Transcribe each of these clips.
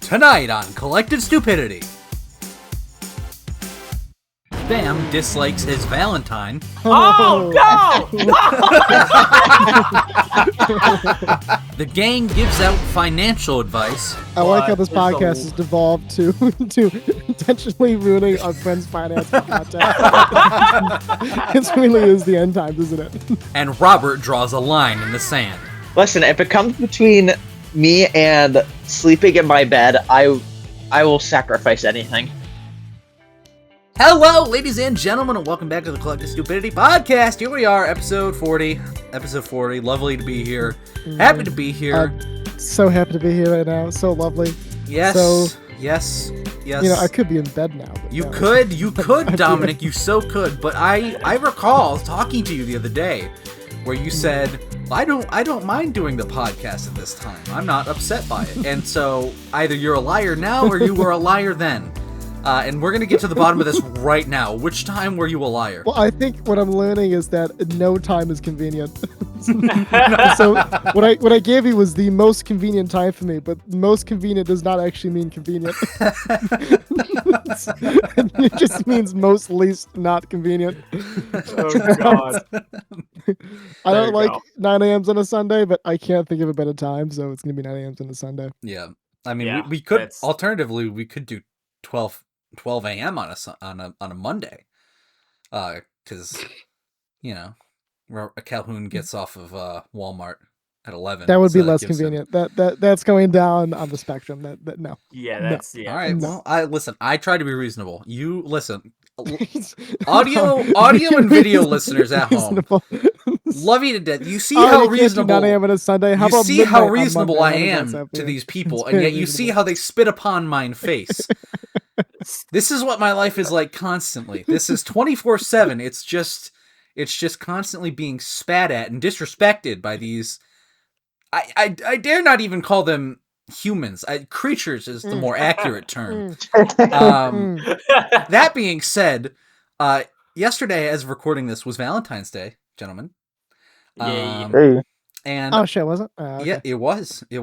Tonight on Collective Stupidity. Bam dislikes his Valentine. Oh, no! The gang gives out financial advice. I like how this podcast has devolved to intentionally ruining our friends' finance content. It really is the end times, isn't it? And Robert draws a line in the sand. Listen, if it comes between me and sleeping in my bed, I will sacrifice anything. Hello, ladies and gentlemen, and welcome back to the Collective Stupidity podcast. Here we are, episode 40. Episode 40. Lovely to be here. Happy to be here. So happy to be here right now. So lovely. Yes. Yes. You know, I could be in bed now. You could, Dominic. You so could. But I recall talking to you the other day where you said, I don't mind doing the podcast at this time. I'm not upset by it. And so either you're a liar now or you were a liar then. And we're going to get to the bottom of this right now. Which time were you a liar? Well, I think what I'm learning is that no time is convenient. So what I gave you was the most convenient time for me, but most convenient does not actually mean convenient. It just means most least not convenient. Oh, God. I don't like 9 a.m.s on a Sunday, but I can't think of a better time, so it's going to be 9 a.m.s on a Sunday. Yeah. I mean, Yeah, we could, alternatively, we could do 12 a.m. on a Monday. Because, you know, Calhoun gets off of Walmart at 11. That would be less convenient. That's going down on the spectrum. No. Yeah, that's All right. No. Well, I try to be reasonable. You listen. Audio and video listeners at home, love you to death. You see how reasonable 9 a.m. on a Sunday. How about see how midnight on reasonable Monday? I am to these people, and yet you see how they spit upon mine face. This is what my life is like constantly. This is 24/7. It's just constantly being spat at and disrespected by these. I dare not even call them humans. Creatures is the more accurate term. That being said, yesterday, as of recording this, was Valentine's Day, gentlemen. Hey. And oh shit, was it? Okay. Yeah, it was. And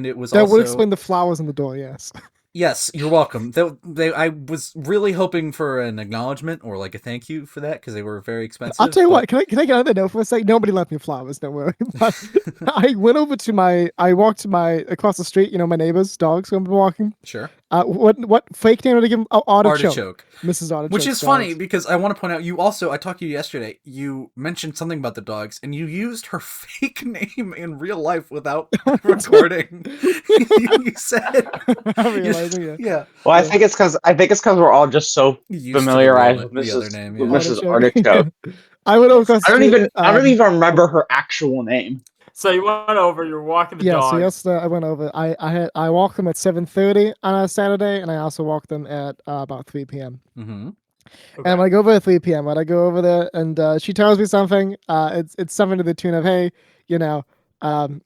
it was that also... would explain the flowers on the door. Yes. Yes, you're welcome. I was really hoping for an acknowledgement or like a thank you for that because they were very expensive. I'll tell you what. Can I get on that note for a second? Nobody left me flowers. Don't worry. But I went over to I walked to across the street. You know, my neighbor's dogs who I've been walking. Sure. What fake name did I give him? Oh, Artichoke. Mrs. Artichoke. Which is funny because I want to point out, you also, I talked to you yesterday, you mentioned something about the dogs and you used her fake name in real life without recording. You said. I'm realizing it. Yeah. Well, I think it's because we're all just so familiarized with the other name. Yeah. Mrs. Artichoke. I went over. I don't even remember her actual name. So you went over, you were walking the dog. So yesterday I went over. I walked them at 7:30 on a Saturday, and I also walked them at about 3 p.m. Mm-hmm. Okay. And when I go over at 3 p.m., when I go over there, and she tells me something, it's something to the tune of, "Hey, you know,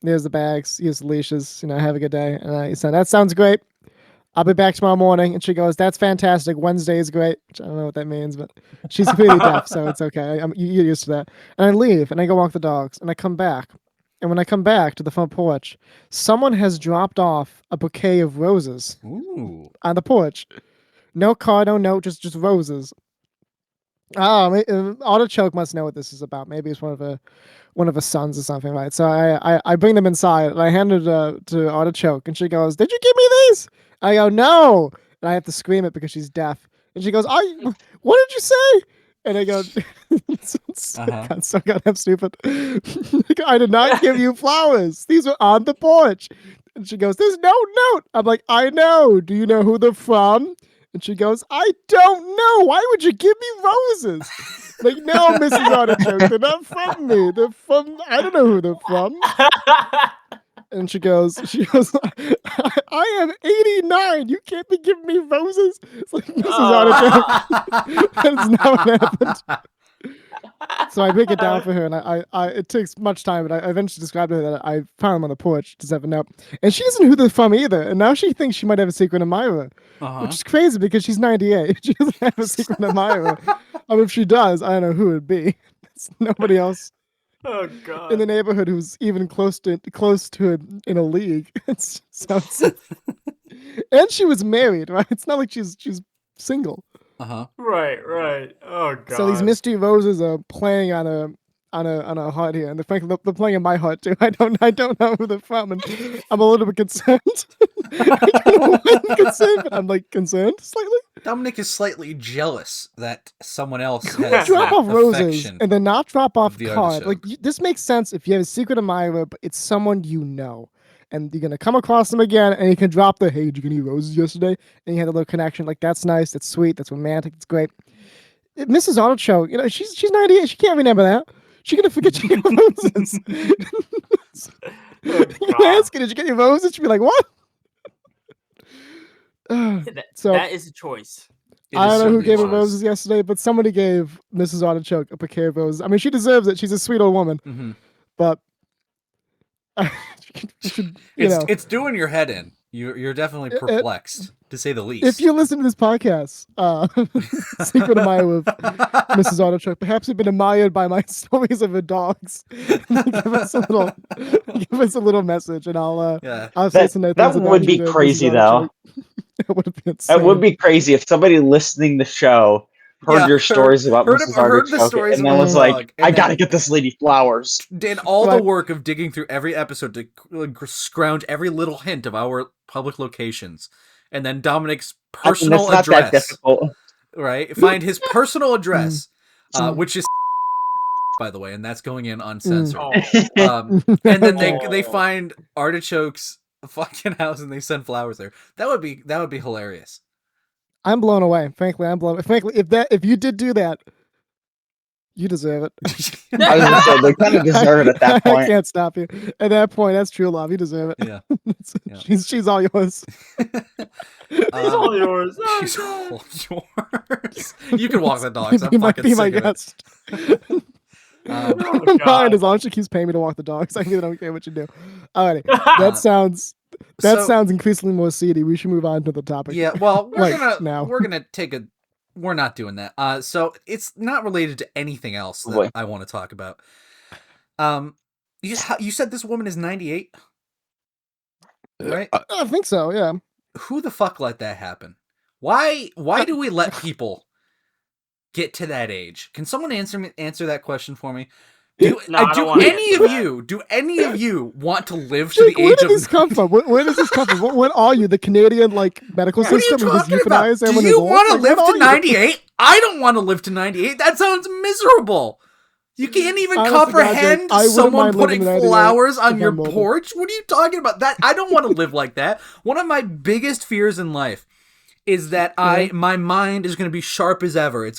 here's the bags, here's the leashes, you know, have a good day." And I said, "That sounds great. I'll be back tomorrow morning." And she goes, "That's fantastic. Wednesday is great," which I don't know what that means, but she's completely deaf, so it's okay. You're used to that. And I leave, and I go walk the dogs, and I come back. And when I come back to the front porch, someone has dropped off a bouquet of roses on the porch. No card, no note, just roses. Artichoke must know what this is about. Maybe it's one of her sons or something, right? So I bring them inside, and I hand it to Artichoke, and she goes, "Did you give me these?" I go, "No." And I have to scream it because she's deaf. And she goes, "What did you say?" And I go, so goddamn stupid. "I did not give you flowers. These were on the porch." And she goes, "There's no note." I'm like, "I know. Do you know who they're from?" And she goes, "I don't know. Why would you give me roses?" Like, "No, Mrs. Artichoke, they're not from me. They're from, I don't know who they're from." And she goes, I am 89. You can't be giving me roses. It's like, Mrs. Artichoke. That's not what happened. So I break it down for her, and I it takes much time, but I eventually described to her that I found them on the porch to 7 up. And she doesn't know who they're from either. And now she thinks she might have a secret admirer, which is crazy because she's 98. She doesn't have a secret admirer. If she does, I don't know who it'd be. It's nobody else. Oh God! In the neighborhood who's even close to it in a league. So And she was married, right? It's not like she's single. Uh-huh. Right. Oh god. So these mystery roses are playing on a heart here, and frankly, they're playing in my heart too. I don't know who they're from, and I'm a little bit concerned. I don't know why I'm concerned, but I'm like concerned slightly. Dominic is slightly jealous that someone else has Drop that off roses affection. and then not drop off the card. Like artichoke. this makes sense if you have a secret admirer, but it's someone you know, and you're gonna come across them again, and you can drop the "Hey, did you get any roses yesterday?" And you have a little connection. Like that's nice, that's sweet, that's romantic, that's great. Mrs. Artichoke, she's 98. She can't remember that. She's gonna forget she got roses. You ask her, did you get your roses? She'd be like, what? So that is a choice. I don't know who gave her was. roses yesterday, but somebody gave Mrs. Artichoke a bouquet of roses. I mean, she deserves it. She's a sweet old woman, Mm-hmm. but It's doing your head in. You're definitely perplexed, to say the least. If you listen to this podcast, Secret Admirer of Mrs. Artichoke, perhaps you've been admired by my stories of her dogs. give us a little message, and I'll say some nice things that about would be you to crazy Mrs. though. Artichoke. That would be insane. That would be crazy if somebody listening to the show heard your stories about Mrs. Artichoke and then was like, I gotta get this lady flowers. Did all the work of digging through every episode to scrounge every little hint of our public locations, and then Dominic's personal that's address. not that difficult. Right? Find his personal address, which is, by the way, and that's going in uncensored. And then they find Artichoke's fucking house and they send flowers there. That would be hilarious. I'm blown away. Frankly, if you did do that, you deserve it. I was gonna say, they kind of deserve it at that point. I can't stop you. At that point, that's true love. You deserve it. Yeah. She's all yours. She's all yours. Oh, she's God. all yours. You can walk the dogs. I'm fucking be my sick of guest. Oh, Fine, as long as she keeps paying me to walk the dogs, I don't care what you do. Alrighty, that sounds increasingly more seedy. We should move on to the topic. Yeah, well, we're we're not doing that. So it's not related to anything else that I want to talk about. You said this woman is 98, right? I think so. Yeah. Who the fuck let that happen? Why do we let people get to that age? Can someone answer that question for me? Do any of you want to live to the age of? Where did this come from? Where does this come from? What are you, the Canadian medical system? What are you talking about? Do you want to live to 98? I don't want to live to 98. That sounds miserable. You can't even comprehend someone putting flowers on your porch. What are you talking about? That I don't want to live like that. One of my biggest fears in life is that my mind is going to be sharp as ever. I'm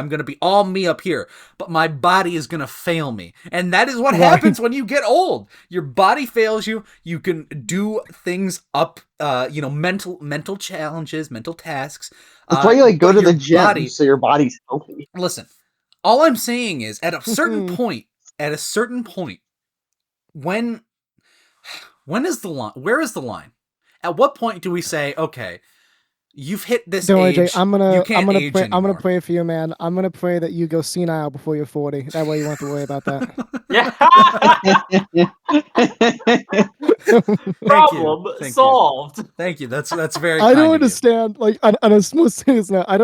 going to be all me up here, but my body is going to fail me. And that is what happens when you get old. Your body fails you. You can do things up, mental challenges, mental tasks. That's why you go to the gym so your body's healthy. Listen, all I'm saying is at a certain point, when is the line? Where is the line? At what point do we say, okay, you've hit this age. Jay, I'm gonna pray for you, man. I'm gonna pray that you go senile before you're 40. That way you won't have to worry about that. Problem solved. Thank you. That's very. I don't understand. On a smooth serious note, I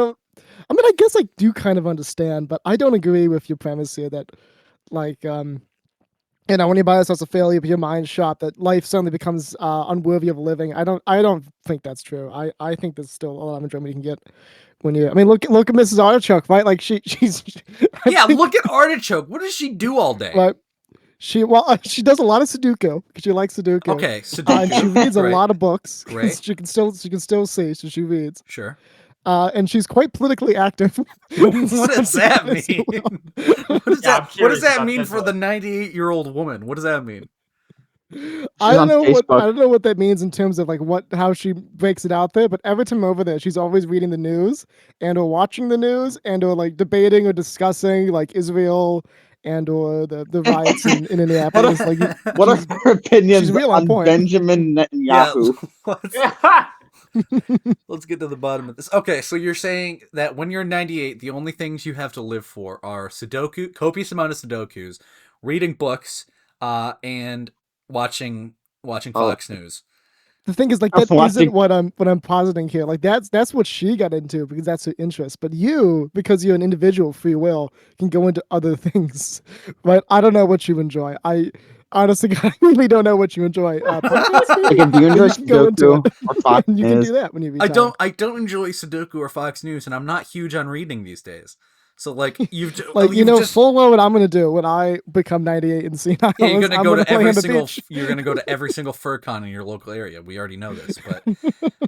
guess I do kind of understand, but I don't agree with your premise here that, when you buy this as a failure, but your mind's shot that life suddenly becomes unworthy of living. I don't think that's true. I think there's still a lot of enjoyment you can get when you. I mean, look at Mrs. Artichoke, right? Like she's. Look at Artichoke. What does she do all day? Right. She does a lot of Sudoku because she likes Sudoku. Okay, Sudoku. She reads a lot of books. Right. She can still see, so she reads. Sure. And she's quite politically active. What does that mean? What does that mean for the 98-year-old woman? What does that mean? I don't know what that means in terms of how she breaks it out there, but every time over there, she's always reading the news or watching the news or debating or discussing Israel and or the riots in Indianapolis. What are her opinions on Benjamin Netanyahu? Yeah. Let's get to the bottom of this. Okay, so you're saying that when you're 98, the only things you have to live for are Sudoku, copious amount of Sudokus, reading books, and watching Fox News. the thing is, like, that isn't what I'm positing here. Like, that's what she got into because that's her interest. But you, because you're an individual, free will, can go into other things. Right? I don't know what you enjoy. I honestly, I really don't know what you enjoy. Like, if you enjoy Sudoku or Fox you can do that when you retire. I don't enjoy Sudoku or Fox News, and I'm not huge on reading these days. So, like, you've like, you know, full well what I'm gonna do when I become 98 and senile. Yeah, you're gonna go to every single. You're gonna go to every single FurCon in your local area. We already know this, but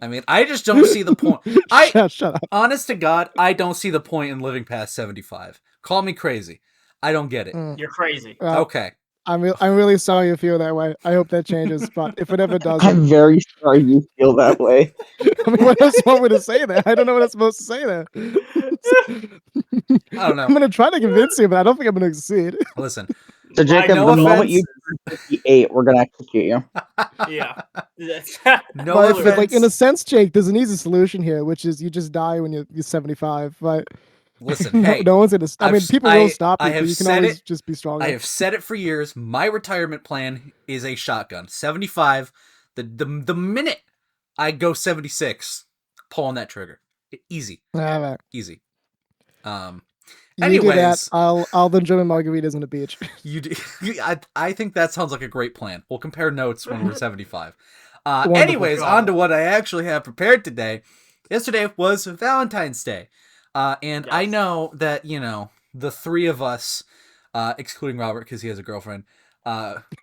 I mean, I just don't see the point. Shut up. Honest to God, I don't see the point in living past 75. Call me crazy. I don't get it. You're crazy. Okay. I'm really sorry you feel that way. I hope that changes, but if it ever does, I'm very sorry you feel that way. I mean, what else do you want me to say there? I don't know what I'm supposed to say there. I don't know. I'm gonna try to convince you, but I don't think I'm gonna succeed. Listen. So Jacob, the moment you turn 58, we're gonna execute you. Yeah. But like, in a sense, Jake, there's an easy solution here, which is you just die when you're 75, right? Listen, hey, no one's gonna. I mean, people will stop you. But you can always just be stronger. I have said it for years. My retirement plan is a shotgun. 75. The minute I go 76, pull on that trigger. Easy. Right. Easy. You do that. I'll enjoy my margaritas on the beach. You do. I think that sounds like a great plan. We'll compare notes when we're 75. Anyways, on to what I actually have prepared today. Yesterday was Valentine's Day. And yes. I know that, you know, the three of us, excluding Robert because he has a girlfriend.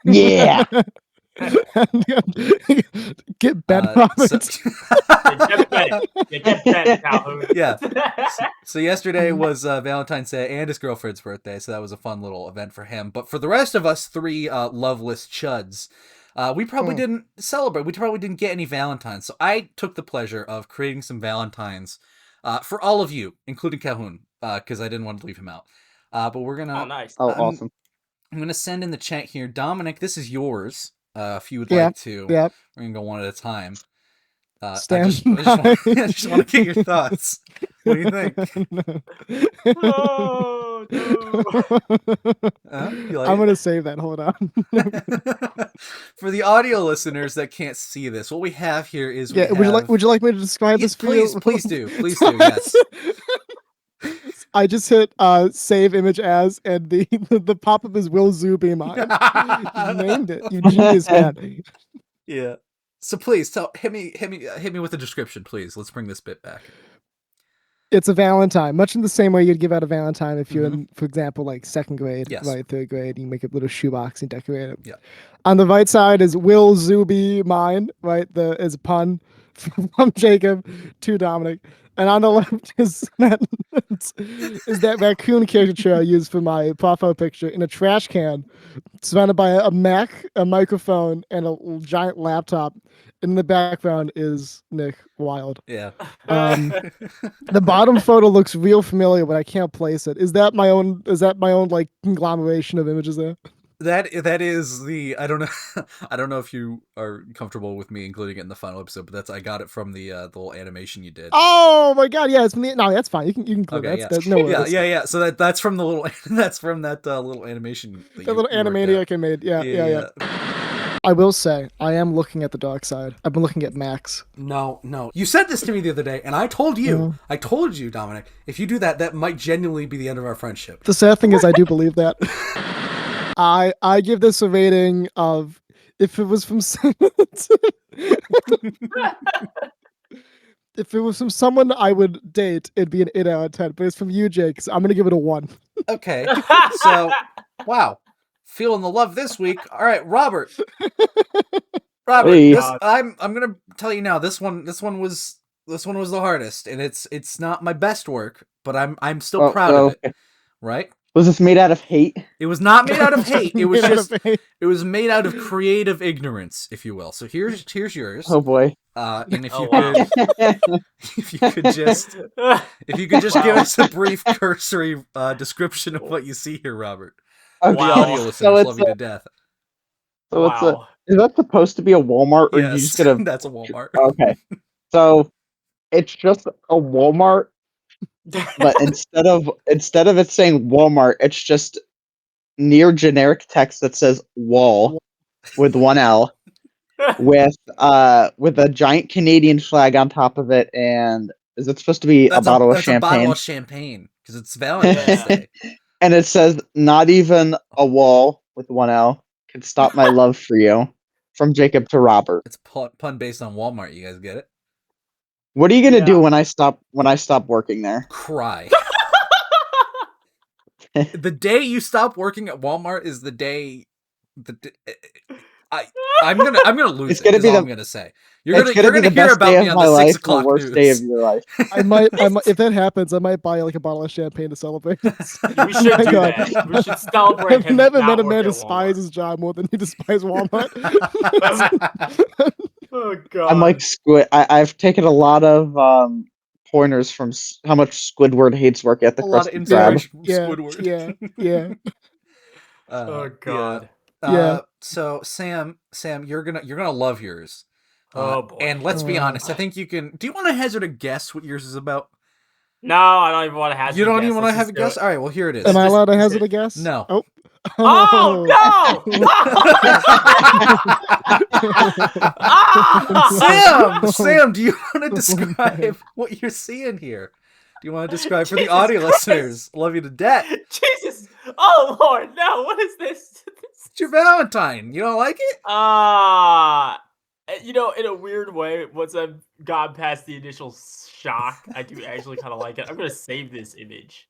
Yeah. Get bent, Robert. Get bent, Calhoun. Yeah. So yesterday was Valentine's Day and his girlfriend's birthday, so that was a fun little event for him. But for the rest of us three loveless chuds, we probably didn't celebrate. We probably didn't get any Valentines. So I took the pleasure of creating some Valentines for all of you, including Calhoun, because I didn't want to leave him out. But we're gonna. Oh, nice. Awesome. I'm gonna send in the chat here, Dominic. This is yours. If you would like to, we're gonna go one at a time. I just want to get your thoughts. What do you think? Oh, no. I'm gonna save that. Hold on. For the audio listeners that can't see this, what we have here is would you like me to describe this for you? Please do. Yes. I just hit save image as, and the pop-up is Will Zoo be mine. You named it. You genius, man. Yeah. So please hit me with a description, please. Let's bring this bit back. It's a Valentine, much in the same way you'd give out a Valentine if you're in, for example, like second grade, right, third grade. You make a little shoebox and decorate it. Yeah. On the right side is Will Zoo be mine, right? Is a pun from Jacob to Dominic. And on the left is that raccoon caricature I used for my profile picture in a trash can, surrounded by a Mac, a microphone, and a giant laptop. In the background is Nick Wilde. Yeah. The bottom photo looks real familiar, but I can't place it. Is that my own like conglomeration of images there? That is the I don't know if you are comfortable with me including it in the final episode, but I got it from the little animation you did. Oh my god, yeah, no, that's fine. You can include okay, that's no worries. Yeah. So that's from the little little animation. The little Animaniac I made. Yeah. I will say, I am looking at the dark side. I've been looking at Max. No. You said this to me the other day, and I told you, Dominic, if you do that, that might genuinely be the end of our friendship. The sad thing is I do believe that. I give this a rating of, if it was from someone I would date, it'd be an 8 out of 10. But it's from you, Jake, so I'm gonna give it a 1. Okay. So, wow. Feeling the love this week. All right, Robert. Hey. I'm gonna tell you now. This one was the hardest, and it's not my best work, but I'm still proud of it. Right? Was this made out of hate? It was not made out of hate. It was it was made out of creative ignorance, if you will. So here's yours. Oh boy. And if you could just give us a brief cursory description of what you see here, Robert. Okay. The audio listeners love you to death. So is that supposed to be a Walmart, or yes, you just gonna? That's a Walmart. Okay. So it's just a Walmart. But instead of it saying Walmart, it's just near generic text that says wall with one L, with a giant Canadian flag on top of it, and is it supposed to be a bottle of champagne? That's a bottle of champagne because it's Valentine's Day. And it says, "Not even a wall with one L can stop my love for you." From Jacob to Robert. It's pun based on Walmart. You guys get it? What are you gonna do when I stop working there? Cry. The day you stop working at Walmart is the day. I'm gonna lose. It's gonna be all I'm gonna say. You're gonna hear about me on the 6 o'clock news. Worst day of your life. I might. If that happens, I might buy like a bottle of champagne to celebrate. We should do that. We should celebrate. I've never met a man who despises his job more than he despises Walmart. Oh god! I'm like Squid. I've taken a lot of pointers from how much Squidward hates work at the Krusty Krab. Squidward. Yeah. Oh god. So Sam, you're gonna love yours. Oh boy. And let's be honest. I think you can. Do you want to hazard a guess what yours is about? No, I don't even want to hazard. You don't even want to have a guess. All right. Well, here it is. Am I allowed to hazard a guess? No. Oh. Oh no! Sam, do you want to describe what you're seeing here? Do you want to describe for the audio listeners? Love you to death. Jesus! Oh Lord, no! What is this? It's your Valentine. You don't like it? You know, in a weird way, once I've gone past the initial shock, I do actually kind of like it. I'm gonna save this image.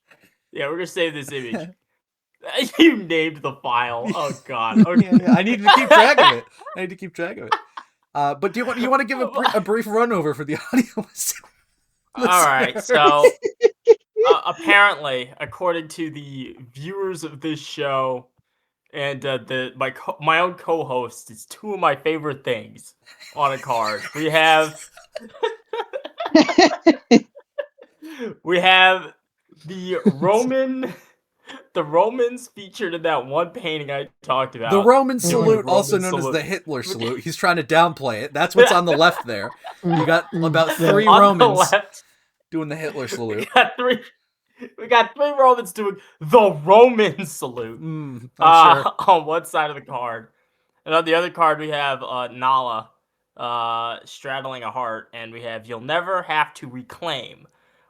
Yeah, we're gonna save this image. You named the file. Oh god. Okay. Yeah, I need to keep track of it. But do you want to give a brief run over for the audio listeners? All right. So apparently, according to the viewers of this show and my own co-host, it's two of my favorite things on a card. We have the Romans featured in that one painting I talked about. The Roman salute, also known as the Hitler salute. He's trying to downplay it. That's what's on the left there. You got about 3 Romans doing the Hitler salute. We got three Romans doing the Roman salute on one side of the card. And on the other card, we have Nala straddling a heart. And we have "You'll never have to reclaim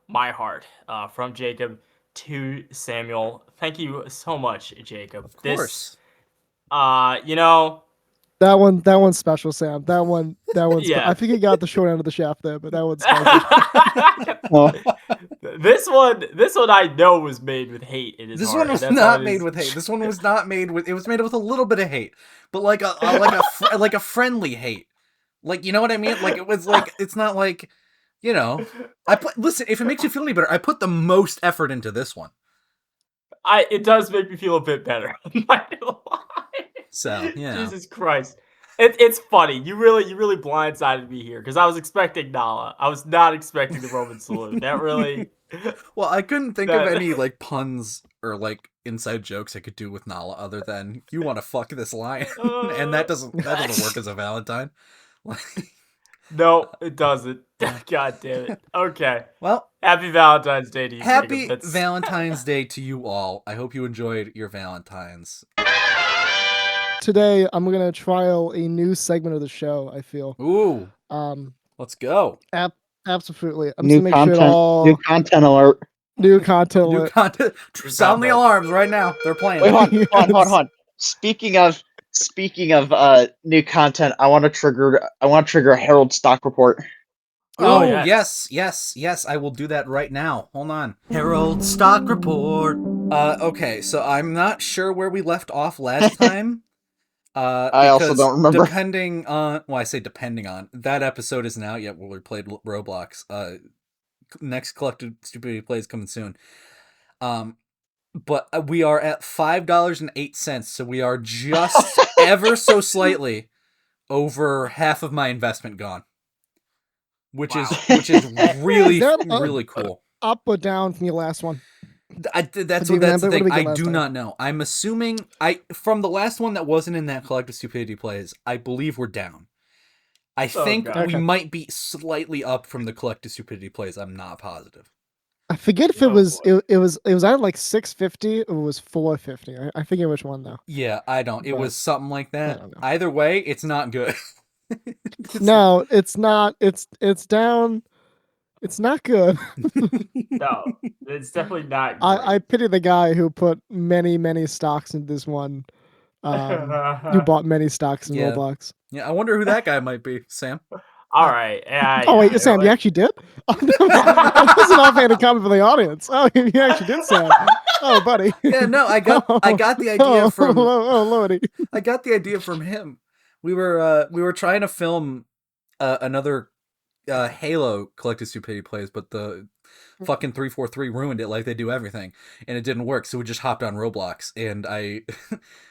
my heart" from Jacob to Samuel. Thank you so much, Jacob. Of course. You know, that one's special, Sam. That one's I think you got the short end of the shaft there, but that one's special. This one I know was made with hate in his heart. This one was not made with hate. This one was not made with. It was made with a little bit of hate, but like a friendly hate. Like, you know what I mean? Like, it was like, it's not like, you know, listen, if it makes you feel any better, I put the most effort into this one. It does make me feel a bit better. I'm not gonna lie. So, yeah. Jesus Christ. It's funny. You really blindsided me here because I was expecting Nala. I was not expecting the Roman salute. That really. Well, I couldn't think of any like puns or like inside jokes I could do with Nala other than "you want to fuck this lion," and that doesn't work as a Valentine. No, it doesn't. God damn it. Okay. Well, happy Valentine's Day to you. Happy Valentine's Day to you all. I hope you enjoyed your Valentines. Today, I'm gonna trial a new segment of the show. I feel. Ooh. Let's go. Absolutely. I'm new just content. New content alert. New content alert. Sound the alarms right now. They're playing. Wait, hold on. Speaking of new content, I want to trigger a Herald stock report. Oh, yes. I will do that right now. Hold on. Herald stock report. Okay, so I'm not sure where we left off last time. I also don't remember. Depending on, I say depending on, that episode isn't out yet where we played Roblox. Next Collective Stupidity plays coming soon. But we are at $5.08, so we are just ever so slightly over half of my investment gone. Which is really really cool. Up or down from your last one? That's the thing. I do not know. I'm assuming from the last one that wasn't in that Collective Stupidity plays, I believe we're down. I think we might be slightly up from the Collective Stupidity plays. I'm not positive. I forget if it was either like 650 or it was 450. I forget which one though. Yeah, I don't. It was something like that. Either way, it's not good. No, it's not. It's down. It's not good. No, it's definitely not great. I pity the guy who put many stocks into this one. Who bought many stocks in Roblox. Yeah, I wonder who that guy might be, Sam. All right. Oh, wait, Sam, you actually did? That was an offhanded comment for the audience. Oh, you actually did, Sam. Oh, buddy. Yeah, no, I got the idea from Lordy. I got the idea from him. We were trying to film another Halo Collective Stupidity plays, but the fucking 343 ruined it like they do everything, and it didn't work, so we just hopped on Roblox, and I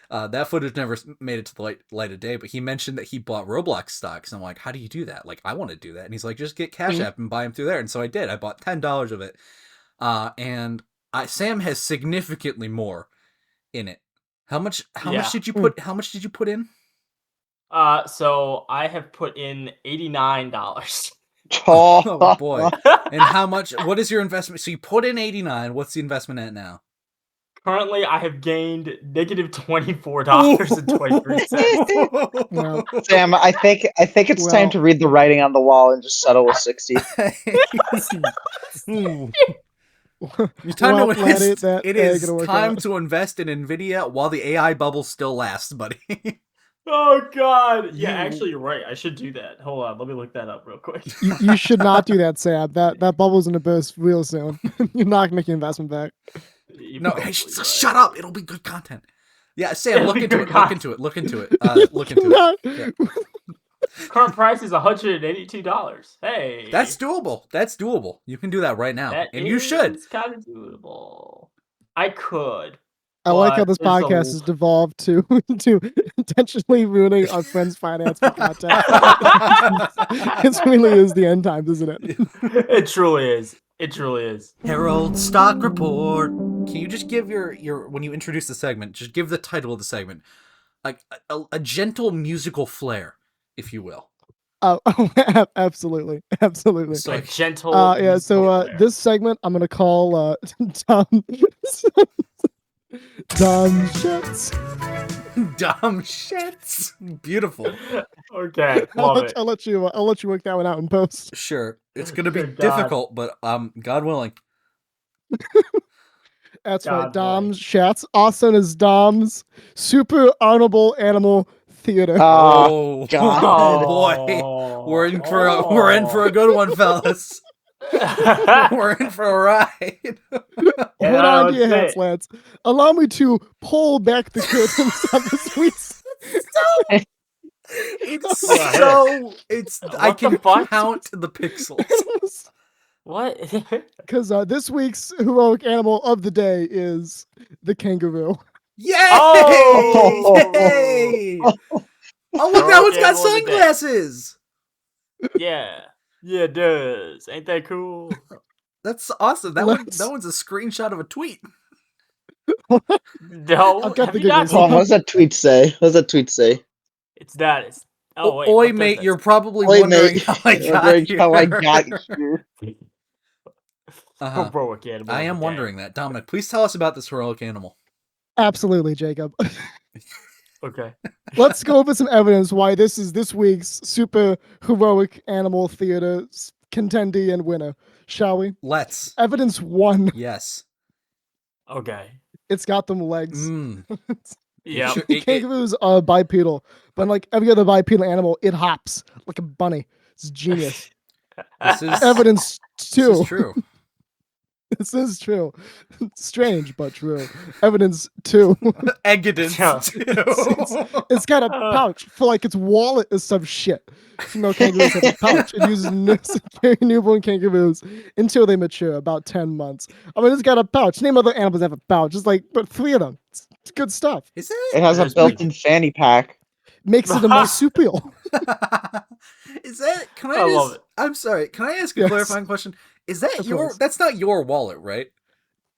that footage never made it to the light of day, but he mentioned that he bought Roblox stocks, and I'm like, how do you do that? Like, I want to do that. And he's like, just get Cash App and buy them through there. And so I did. I bought $10 of it, and Sam has significantly more in it. How much did you put in? So I have put in $89. Oh boy. And how much, what is your investment? So you put in 89. What's the investment at now? Currently, I have gained negative $24.23. Well, Sam, I think it's time to read the writing on the wall and just settle with 60. It is time to invest in Nvidia while the AI bubble still lasts, buddy. Oh God! Yeah, actually, you're right. I should do that. Hold on, let me look that up real quick. You should not do that, Sam. That bubble's gonna burst real soon. You're not gonna make your investment back. No, hey, shut up. It'll be good content. Yeah, Sam, look into it. Look into it. Yeah. Current price is $182. Hey, that's doable. You can do that right now, and you should. It's kind of doable. I could. I like how this podcast has devolved to intentionally ruining our friends' finance for content. It really is the end times, isn't it? It truly is. It truly is. Herald Stock Report. Can you just give your when you introduce the segment, just give the title of the segment, like a gentle musical flair, if you will. Oh, absolutely. So a gentle. Yeah. So this segment I'm gonna call Dumb shits. Dumb shits. Beautiful. Okay, love it. I'll let you work that one out in post. Sure, it's gonna be difficult, but God willing. That's right. Dom's shats, also known as Dom's Super Honorable Animal Theater. Oh God! Oh boy, we're in for a good one, fellas. We're in for a ride. Hold on to your hats, lads. Allow me to pull back the curtains on this week's. I can count the pixels. What? Because this week's heroic animal of the day is the kangaroo. Yay! Oh, yay! Oh look, that one's got sunglasses. Yeah. Yeah, it does. Ain't that cool? That's awesome. That one's a screenshot of a tweet. No, I've got the what does that tweet say? It's that. Oh wait. Oi, mate, you're probably wondering how I got here. Heroic animal. I am wondering that. Dominic, please tell us about this heroic animal. Absolutely, Jacob. Okay. Let's go over some evidence why this is this week's super heroic animal theater contendee and winner, shall we? Let's. Evidence 1. Yes. Okay. It's got them legs. Yeah. Kangaroos are bipedal, but unlike every other bipedal animal, it hops like a bunny. It's genius. This is evidence 2. This is true. This is true. Strange, but true. Evidence 2. Evidence 2. It's got a pouch for like its wallet or some shit. Female kangaroos have a pouch. It uses to carry newborn kangaroos until they mature, about 10 months. I mean, it's got a pouch. Name other animals have a pouch. It's like, but 3 of them. It's good stuff. Is it? It has a built-in fanny pack. Makes it a marsupial. Is that? I love it. I'm sorry. Can I ask a clarifying question? Is that that's not your wallet, right?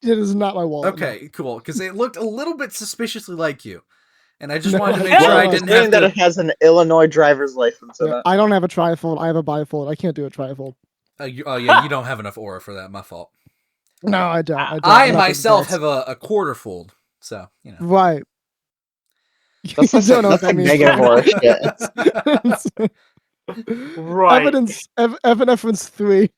It is not my wallet. Okay, cool. Because it looked a little bit suspiciously like you. And I just wanted to make sure I didn't have that it has an Illinois driver's license in it. I don't have a trifold. I have a bifold. I can't do a trifold. Yeah, you don't have enough aura for that. My fault. No, I don't. I myself have a quarter fold. So, you know. Right. That's like negative or shit. Right. Epinephrine 3.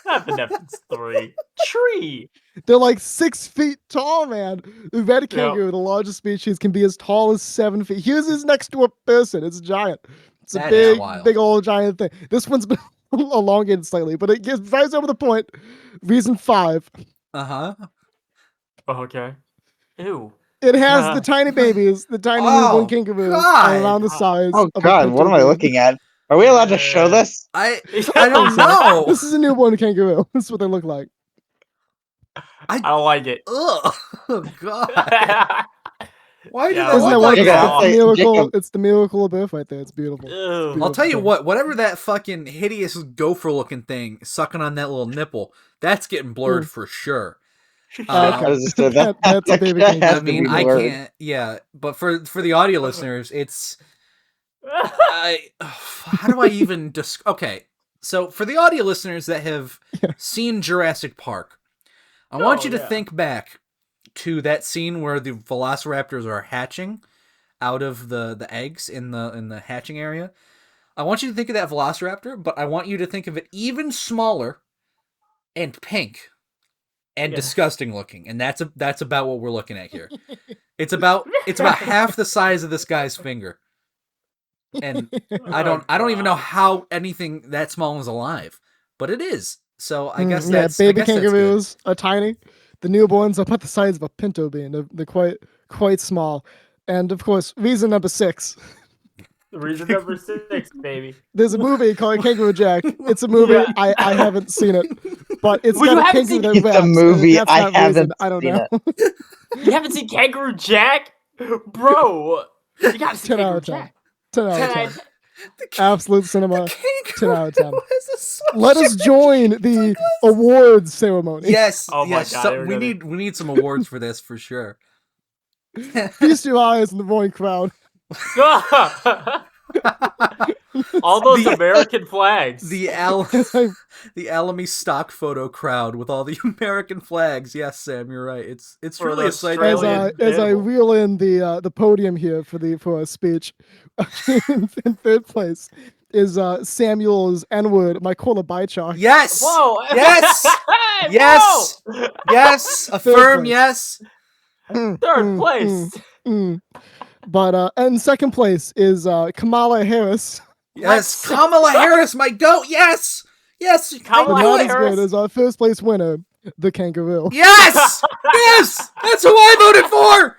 Epinephrine 3. Tree. They're like 6 feet tall, man. The red kangaroo, the largest species, can be as tall as 7 feet. Here's his next to a person. It's giant. It's a big old giant thing. This one's been elongated slightly, but it gets right over the point. Reason 5. Okay. Ew. It has the tiny babies, the tiny newborn kangaroos around the size of a God, what am I looking at? Are we allowed to show this? I don't know. This is a newborn kangaroo. This is what they look like. I don't like it. Ugh. Oh, God. Why do Isn't that like that? It's the miracle of birth right there. It's beautiful. I'll tell you what, whatever that fucking hideous gopher looking thing sucking on that little nipple, that's getting blurred for sure. That's a baby kangaroo. I mean, I can't. Yeah, but for the audio listeners, it's. How do I even okay, so for the audio listeners that have seen Jurassic Park, I want you to think back to that scene where the velociraptors are hatching out of the eggs in the hatching area. I want you to think of that velociraptor, but I want you to think of it even smaller and pink and disgusting looking, and that's about what we're looking at here. It's about half the size of this guy's finger. And I don't even know how anything that small is alive, but it is. So I guess that's baby kangaroos are tiny. The newborns are about the size of a pinto bean. They're quite small. And of course, reason number 6. Reason number 6, baby. There's a movie called Kangaroo Jack. It's a movie. I haven't seen it, but it's got a kangaroo that raps. It's a movie. I haven't. I don't know. You haven't seen Kangaroo Jack, bro? You gotta see Kangaroo Jack. 10 out of 10. Absolute cinema. 10 out of 10. Let us join the awards ceremony. Yes. Oh my yes. God, We need some awards for this for sure. Feast your eyes on the roaring crowd. All those American flags. The Alamy stock photo crowd with all the American flags. Yes, Sam, you're right. It's really a sight. As I reel in the podium here for a speech, in third place is Samuel's N-word, my cola bite chart. Yes. Whoa. Yes. Yes. Yes. Affirm. Yes. Third place. But and second place is Kamala Harris. Yes, Kamala Harris, my goat. Yes, yes. Kamala Not Harris. as good as our first place winner, the kangaroo. Yes, yes. That's who I voted for.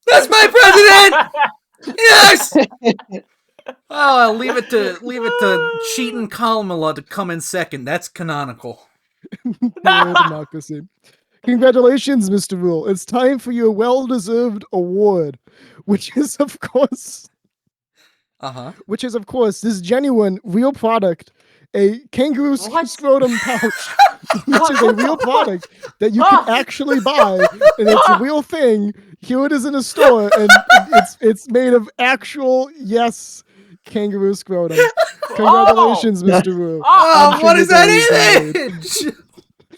That's my president. Yes. Oh, I'll leave it to cheating Kamala to come in second. That's canonical. Democracy. Congratulations, Mr. Rule. It's time for your well-deserved award, which is of course this genuine, real product, a kangaroo scrotum pouch, which is a real product that you can actually buy, and it's a real thing. Here it is in a store, and it's made of actual kangaroo scrotum. Congratulations, Mr. Rule. Oh, what is that image?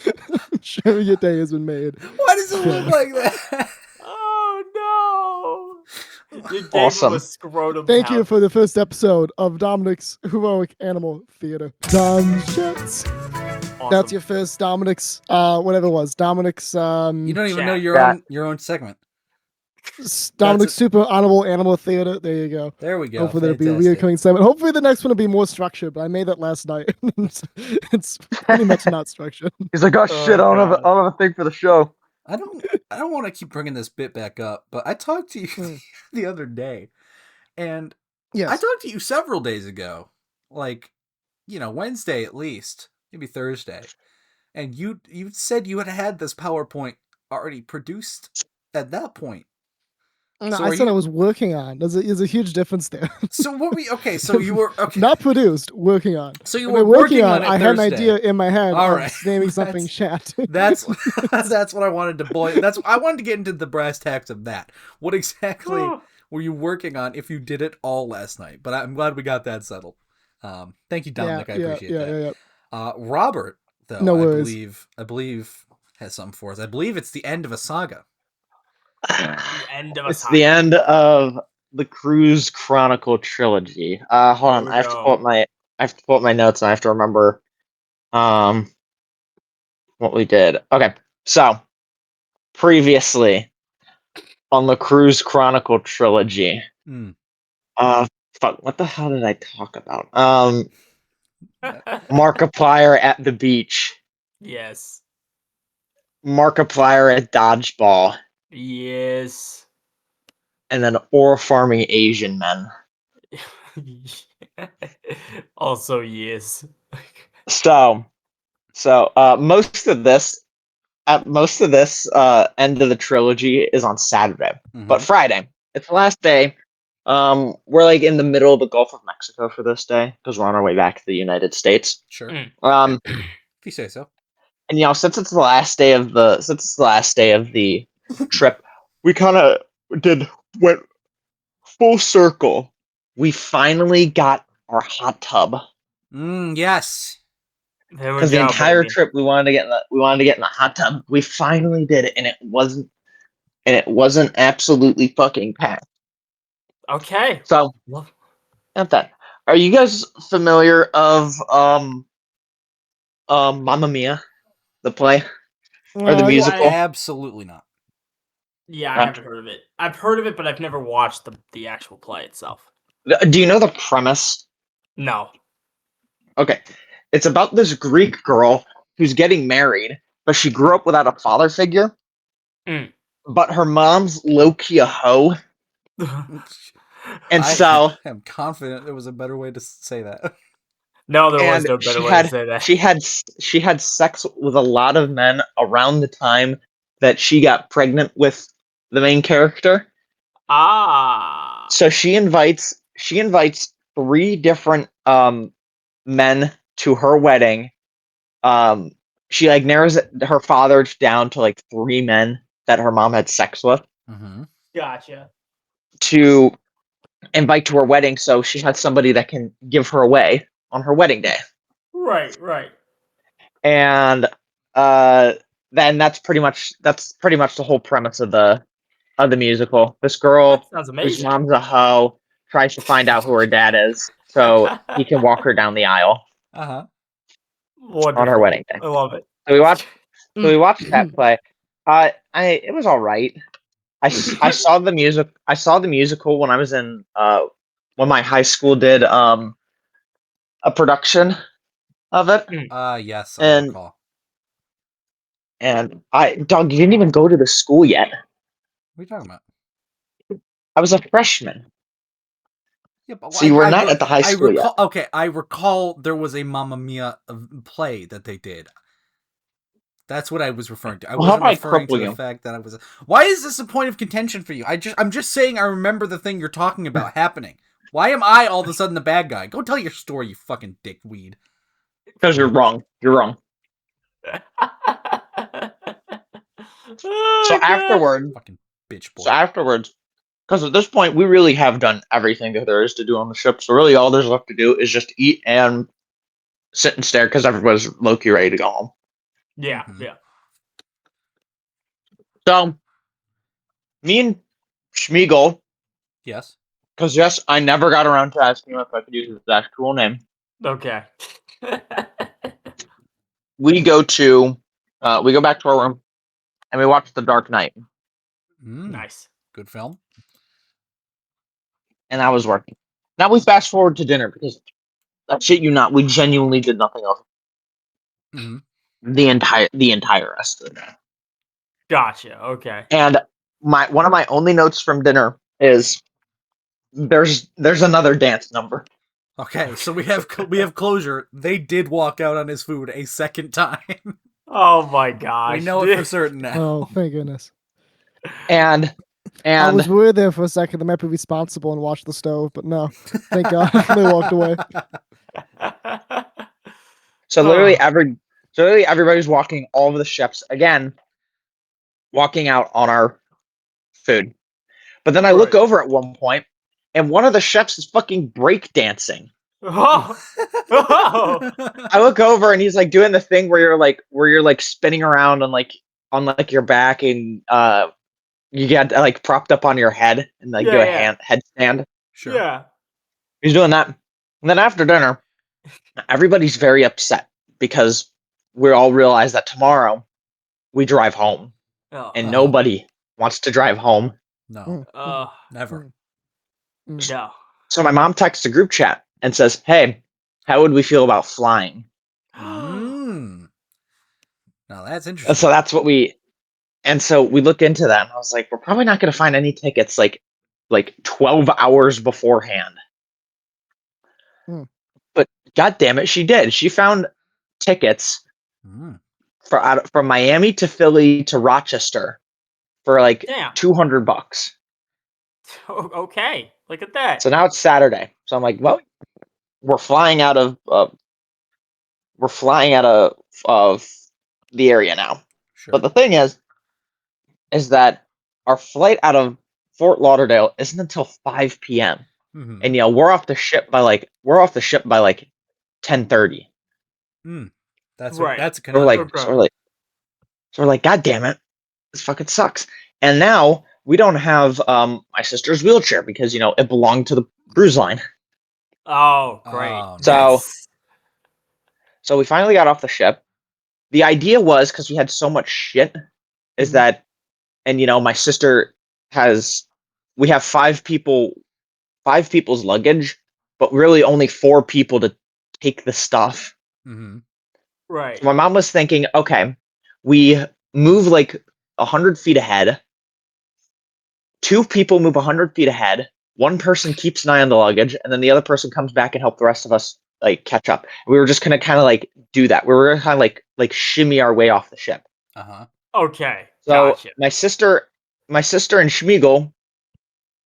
I'm sure your day has been made. Why does it look like that? Oh no! You gave Awesome. him a scrotum Thank pouch. you for the first episode of Dominic's Heroic Animal Theater. Dom Shits. Awesome. That's your first Dominic's whatever it was. Dominic's You don't even know your own segment. Dominic's Super Honorable Animal Theater. There you go. There we go. Hopefully there'll be a recurring segment. Hopefully the next one will be more structured, but I made that last night. It's pretty much not structured. He's like, oh shit, I don't have a thing for the show. I don't want to keep bringing this bit back up, but I talked to you the other day, and I talked to you several days ago, like, Wednesday at least, maybe Thursday, and you said you had this PowerPoint already produced at that point. No, I said I was working on. There's a huge difference there. So so you were not produced, working on. So you were working on it. I had an idea in my head. All right, naming something chat. That's what I wanted to boil. I wanted to get into the brass tacks of that. What exactly were you working on if you did it all last night? But I'm glad we got that settled. Thank you, Dominic. I appreciate that. Yeah. Robert, though, no worries. I believe has something for us. I believe it's the end of a saga. It's the end of the Cruise Chronicle trilogy. Hold on, I have to pull up my notes and I have to remember what we did. Okay, so previously on the Cruise Chronicle trilogy. Fuck, what the hell did I talk about? Markiplier at the beach. Yes. Markiplier at dodgeball. Yes. And then ore farming Asian men. Also, yes. So most of this end of the trilogy is on Saturday, but Friday, it's the last day. We're like in the middle of the Gulf of Mexico for this day because we're on our way back to the United States. Sure. If you say so. And since it's the last day of the trip, we kind of went full circle. We finally got our hot tub. Yes. Because the entire trip we wanted to get in the hot tub. We finally did it, and it wasn't absolutely fucking packed. Okay. So not that. Are you guys familiar of Mamma Mia, the play or the musical? Absolutely not. Yeah, I haven't heard of it. I've heard of it, but I've never watched the actual play itself. Do you know the premise? No. Okay. It's about this Greek girl who's getting married, but she grew up without a father figure. But her mom's low-key a hoe. And so I'm confident there was a better way to say that. No, there was no better way to say that. She had sex with a lot of men around the time that she got pregnant with the main character. So she invites 3 different men to her wedding. She like narrows her father down to like 3 men that her mom had sex with. Gotcha. To invite to her wedding, so she had somebody that can give her away on her wedding day. Right. And then that's pretty much the whole premise of the musical. This girl whose mom's a hoe tries to find out who her dad is so he can walk her down the aisle. On her wedding day. I love it. So we watched that play. It was all right. I saw the musical when I was in when my high school did a production of it. Yes, I recall. And you didn't even go to the school yet. What are you talking about? I was a freshman. Yeah, but so you were not at the high school yet. Okay, I recall there was a Mamma Mia play that they did. That's what I was referring to. I wasn't referring to the fact that I was. Why is this a point of contention for you? I'm just saying I remember the thing you're talking about happening. Why am I all of a sudden the bad guy? Go tell your story, you fucking dickweed. Because you're wrong. You're wrong. So afterwards, fucking bitch boy. So afterwards, because at this point we really have done everything that there is to do on the ship. So really, all there's left to do is just eat and sit and stare because everybody's low-key ready to go home. Yeah. So, me and Schmeagol. Yes. Because yes, I never got around to asking him if I could use his actual name. Okay. We go back to our room, and we watch The Dark Knight. Nice. Good film. And I was working. Now we fast forward to dinner because I shit you not, we genuinely did nothing else. The entire rest of the day. Gotcha. Okay. And one of my only notes from dinner is there's another dance number. Okay, so we have closure. They did walk out on his food a second time. Oh my gosh. We know it for certain now. Oh, thank goodness. And I was worried there for a second they might be responsible and watch the stove, but no. Thank God they walked away. So literally everybody's walking all of the ships again, walking out on our food. But then I look over at one point, and one of the chefs is fucking break dancing. I look over and he's like doing the thing where you're like spinning around on your back and you get like propped up on your head and like do a headstand. Sure. Yeah. He's doing that. And then after dinner, everybody's very upset because we all realize that tomorrow we drive home. And nobody wants to drive home. No. Never. No. So my mom texts a group chat and says, "Hey, how would we feel about flying?" Now that's interesting. So that's what we. And so we look into that, and I was like, "We're probably not going to find any tickets like 12 hours beforehand." But God damn it, she did. She found tickets from Miami to Philly to Rochester for like $200. Okay, look at that. So now it's Saturday. So I'm like, well, we're flying out of the area now. Sure. But the thing is that our flight out of Fort Lauderdale isn't until 5 p.m. And we're off the ship by like 10:30. That's right. That's a conundrum. So we're like, God damn it, this fucking sucks. And now we don't have my sister's wheelchair because it belonged to the cruise line. Oh, great. So we finally got off the ship. The idea was, because we had so much shit, is that, and my sister we have five people's luggage, but really only 4 people to take the stuff. Right. So my mom was thinking, okay, we move like 100 feet ahead. 2 people move 100 feet ahead. 1 person keeps an eye on the luggage, and then the other person comes back and help the rest of us like catch up. We were just gonna kind of like do that. We were gonna kind of like shimmy our way off the ship. Okay. So gotcha. my sister and Schmiegel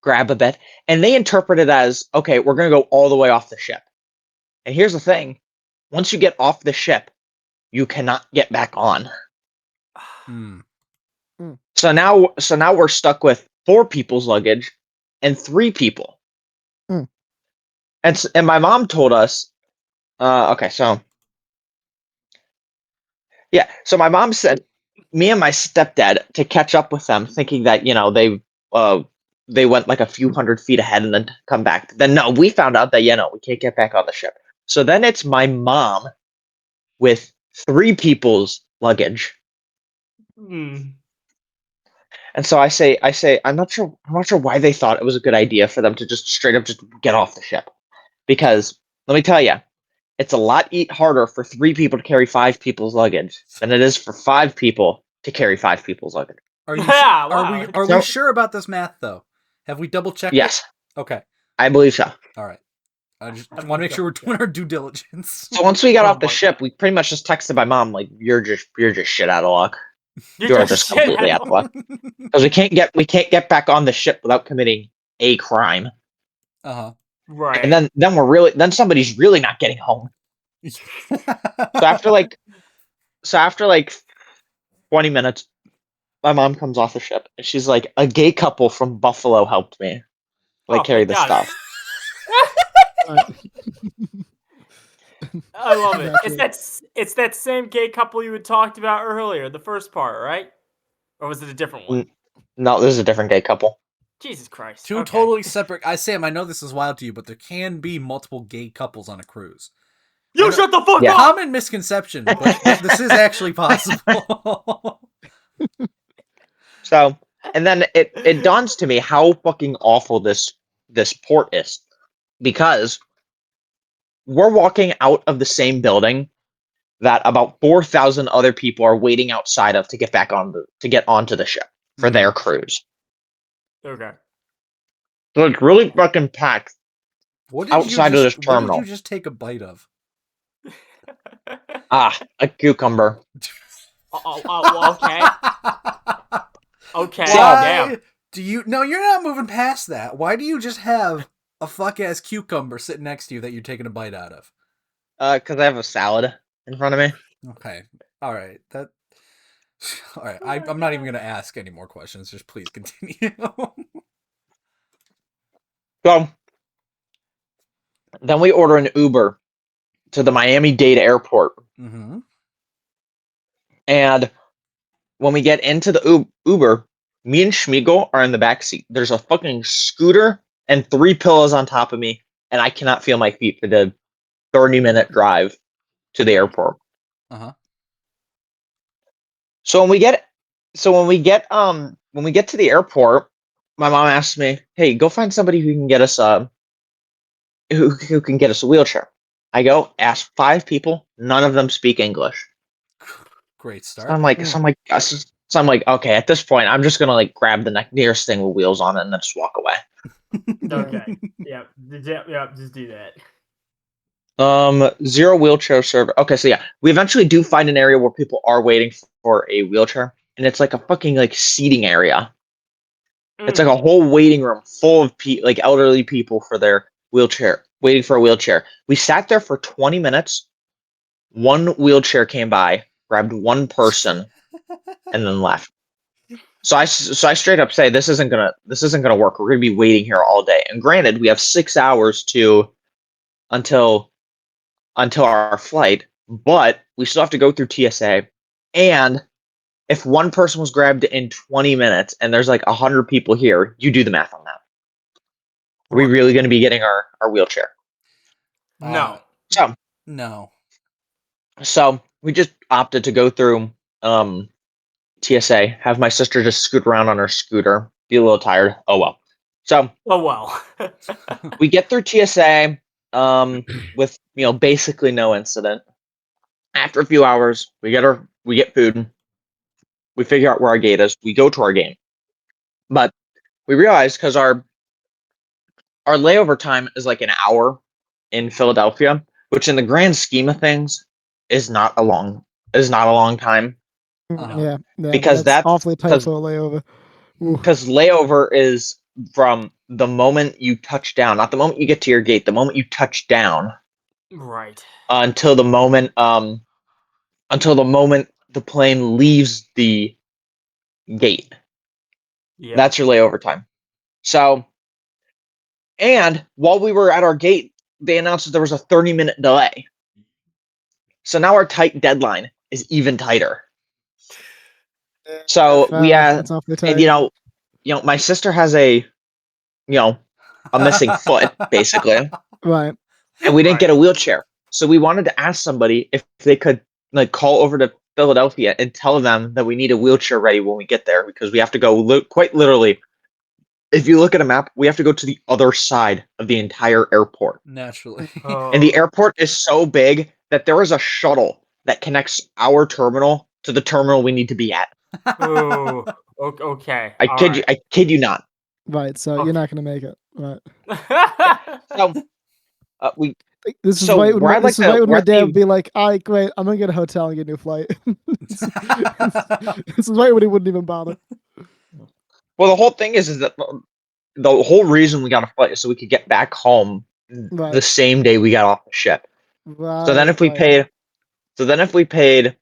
grab a bit, and they interpret it as, okay, we're gonna go all the way off the ship. And here's the thing: once you get off the ship, you cannot get back on. So now we're stuck with 4 people's luggage and 3 people. And my mom told us, okay, so yeah, so my mom sent me and my stepdad to catch up with them, thinking that they went like a few hundred feet ahead and then come back. Then no, we found out that we can't get back on the ship. So then it's my mom with 3 people's luggage. And so I say, I'm not sure why they thought it was a good idea for them to just straight up just get off the ship. Because let me tell you, it's a lot harder for 3 people to carry 5 people's luggage than it is for 5 people to carry 5 people's luggage. Are we sure about this math though? Have we double checked? Yes. It? Okay. I believe so. All right. I just want to make sure we're doing our due diligence. So once we got off the ship, we pretty much just texted my mom like, "You're just shit out of luck. You're just completely out of luck." Because we can't get back on the ship without committing a crime. Right. And then somebody's really not getting home. So after like 20 minutes, my mom comes off the ship and she's like, "A gay couple from Buffalo helped me carry the stuff." I love it. It's that same gay couple you had talked about earlier, the first part, right? Or was it a different one? No, this is a different gay couple. Jesus Christ. 2 totally separate. Sam, I know this is wild to you, but there can be multiple gay couples on a cruise. You shut the fuck up! Common misconception, but this is actually possible. So, and then it dawns to me how fucking awful this port is, because we're walking out of the same building that about 4,000 other people are waiting outside of to get onto the ship for their cruise. Okay. So it's really fucking packed outside of this terminal. What did you just take a bite of? A cucumber. Okay. Okay. Why do you? No, you're not moving past that. Why do you just have a fuck ass cucumber sitting next to you that you're taking a bite out of? Because I have a salad in front of me. Okay. All right. All right. I'm not even going to ask any more questions. Just please continue. So then we order an Uber to the Miami-Dade airport. And when we get into the Uber, Me and Schmiegel are in the back seat. There's a fucking scooter and 3 pillows on top of me, and I cannot feel my feet for the 30-minute drive to the airport. Uh-huh. So when we get to the airport, my mom asked me, "Hey, go find somebody who can get us who can get us a wheelchair." I go ask 5 people, none of them speak English. Great So start. I'm like, okay, at this point, I'm just gonna like grab the nearest thing with wheels on it and then just walk away. Okay. Yeah. Just do that. 0 wheelchair server. Okay, so yeah, we eventually do find an area where people are waiting for a wheelchair, and it's like a fucking like seating area. It's like a whole waiting room full of like elderly people for their wheelchair, waiting for a wheelchair. We sat there for 20 minutes. 1 wheelchair came by, grabbed 1 person, and then left. So I straight up say this isn't gonna work. We're gonna be waiting here all day. And granted, we have 6 hours until our flight, but we still have to go through TSA. And if 1 person was grabbed in 20 minutes and there's like 100 people here, you do the math on that. Are we really going to be getting our wheelchair? No. No. So we just opted to go through TSA, have my sister just scoot around on her scooter, be a little tired. Oh well. So we get through TSA with basically no incident. After a few hours, we get food. We figure out where our gate is. We go to our gate. But we realize because our layover time is like an hour in Philadelphia, which in the grand scheme of things is not a long time. Yeah, because that's awfully tight for a layover. Because layover is from the moment you touch down, not the moment you get to your gate, the moment you touch down, right? Until the moment the plane leaves the gate. Yeah, that's your layover time. So, and while we were at our gate, they announced that there was a 30-minute delay. So now our tight deadline is even tighter. So that's awfully tight. And my sister has a missing foot, basically. Right. And we didn't get a wheelchair. So we wanted to ask somebody if they could like call over to Philadelphia and tell them that we need a wheelchair ready when we get there, because we have to go quite literally. If you look at a map, we have to go to the other side of the entire airport. Naturally. And the airport is so big that there is a shuttle that connects our terminal to the terminal we need to be at. Oh, okay. I kid you not. Right, so you're not gonna make it. Right. So this is right when my dad would be like, "All right, great, I'm gonna get a hotel and get a new flight." This is right when he wouldn't even bother. Well, the whole thing is that the whole reason we got a flight is so we could get back home the same day we got off the ship. Right. So then if we paid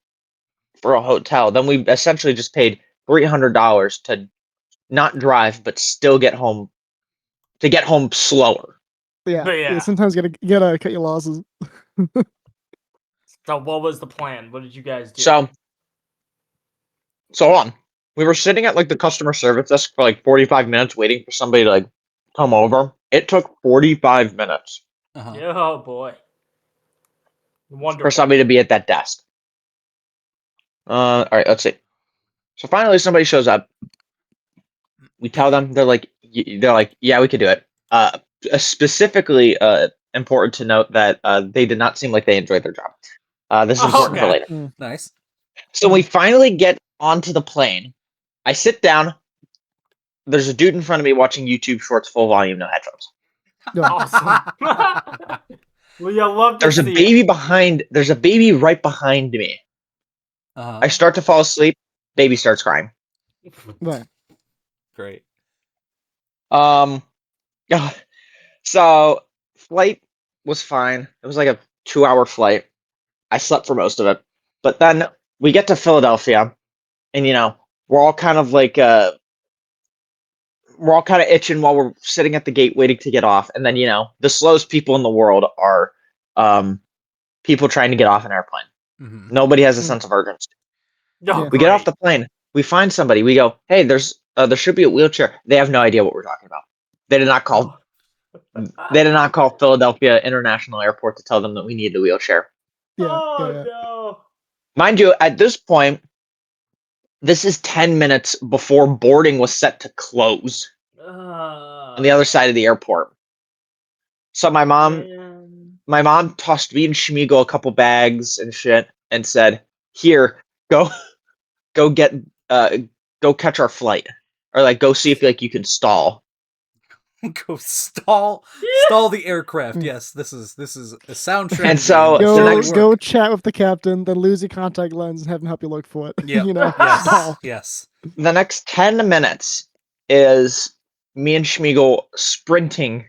for a hotel, then we essentially just paid $300 to not drive but still get home slower. Yeah. Sometimes you gotta cut your losses. So what was the plan? What did you guys do? So hold on. We were sitting at like the customer service desk for like 45 minutes waiting for somebody to like come over. It took 45 minutes. Oh boy. Wonderful. For somebody to be at that desk. All right, let's see. So finally somebody shows up. We tell them, they're like, yeah, we could do it. Specifically important to note that they did not seem like they enjoyed their job. This is important for later. Nice. So we finally get onto the plane. I sit down. There's a dude in front of me watching YouTube shorts full volume, no headphones. Awesome. Well, you love to There's a baby behind. There's a baby right behind me. I start to fall asleep. Baby starts crying. Right. Great. So flight was fine. It was like a 2-hour flight. I slept for most of it. But then we get to Philadelphia, and we're all kind of like we're all kind of itching while we're sitting at the gate waiting to get off. And then the slowest people in the world are people trying to get off an airplane. Nobody has a sense of urgency. Oh, we get off the plane. We find somebody. We go, hey, there's there should be a wheelchair. They have no idea what we're talking about. They did not call. They did not call Philadelphia International Airport to tell them that we need a wheelchair. No. Mind you, at this point, this is 10 minutes before boarding was set to close on the other side of the airport. So my mom tossed me and Shmigo a couple bags and shit and said, "Here, go get go catch our flight, or like go see if like you can stall." Go stall the aircraft. Yes, this is a soundtrack. And so go chat with the captain, then lose your contact lens and have him help you look for it. Yeah, yes. The next 10 minutes is me and Shmigo sprinting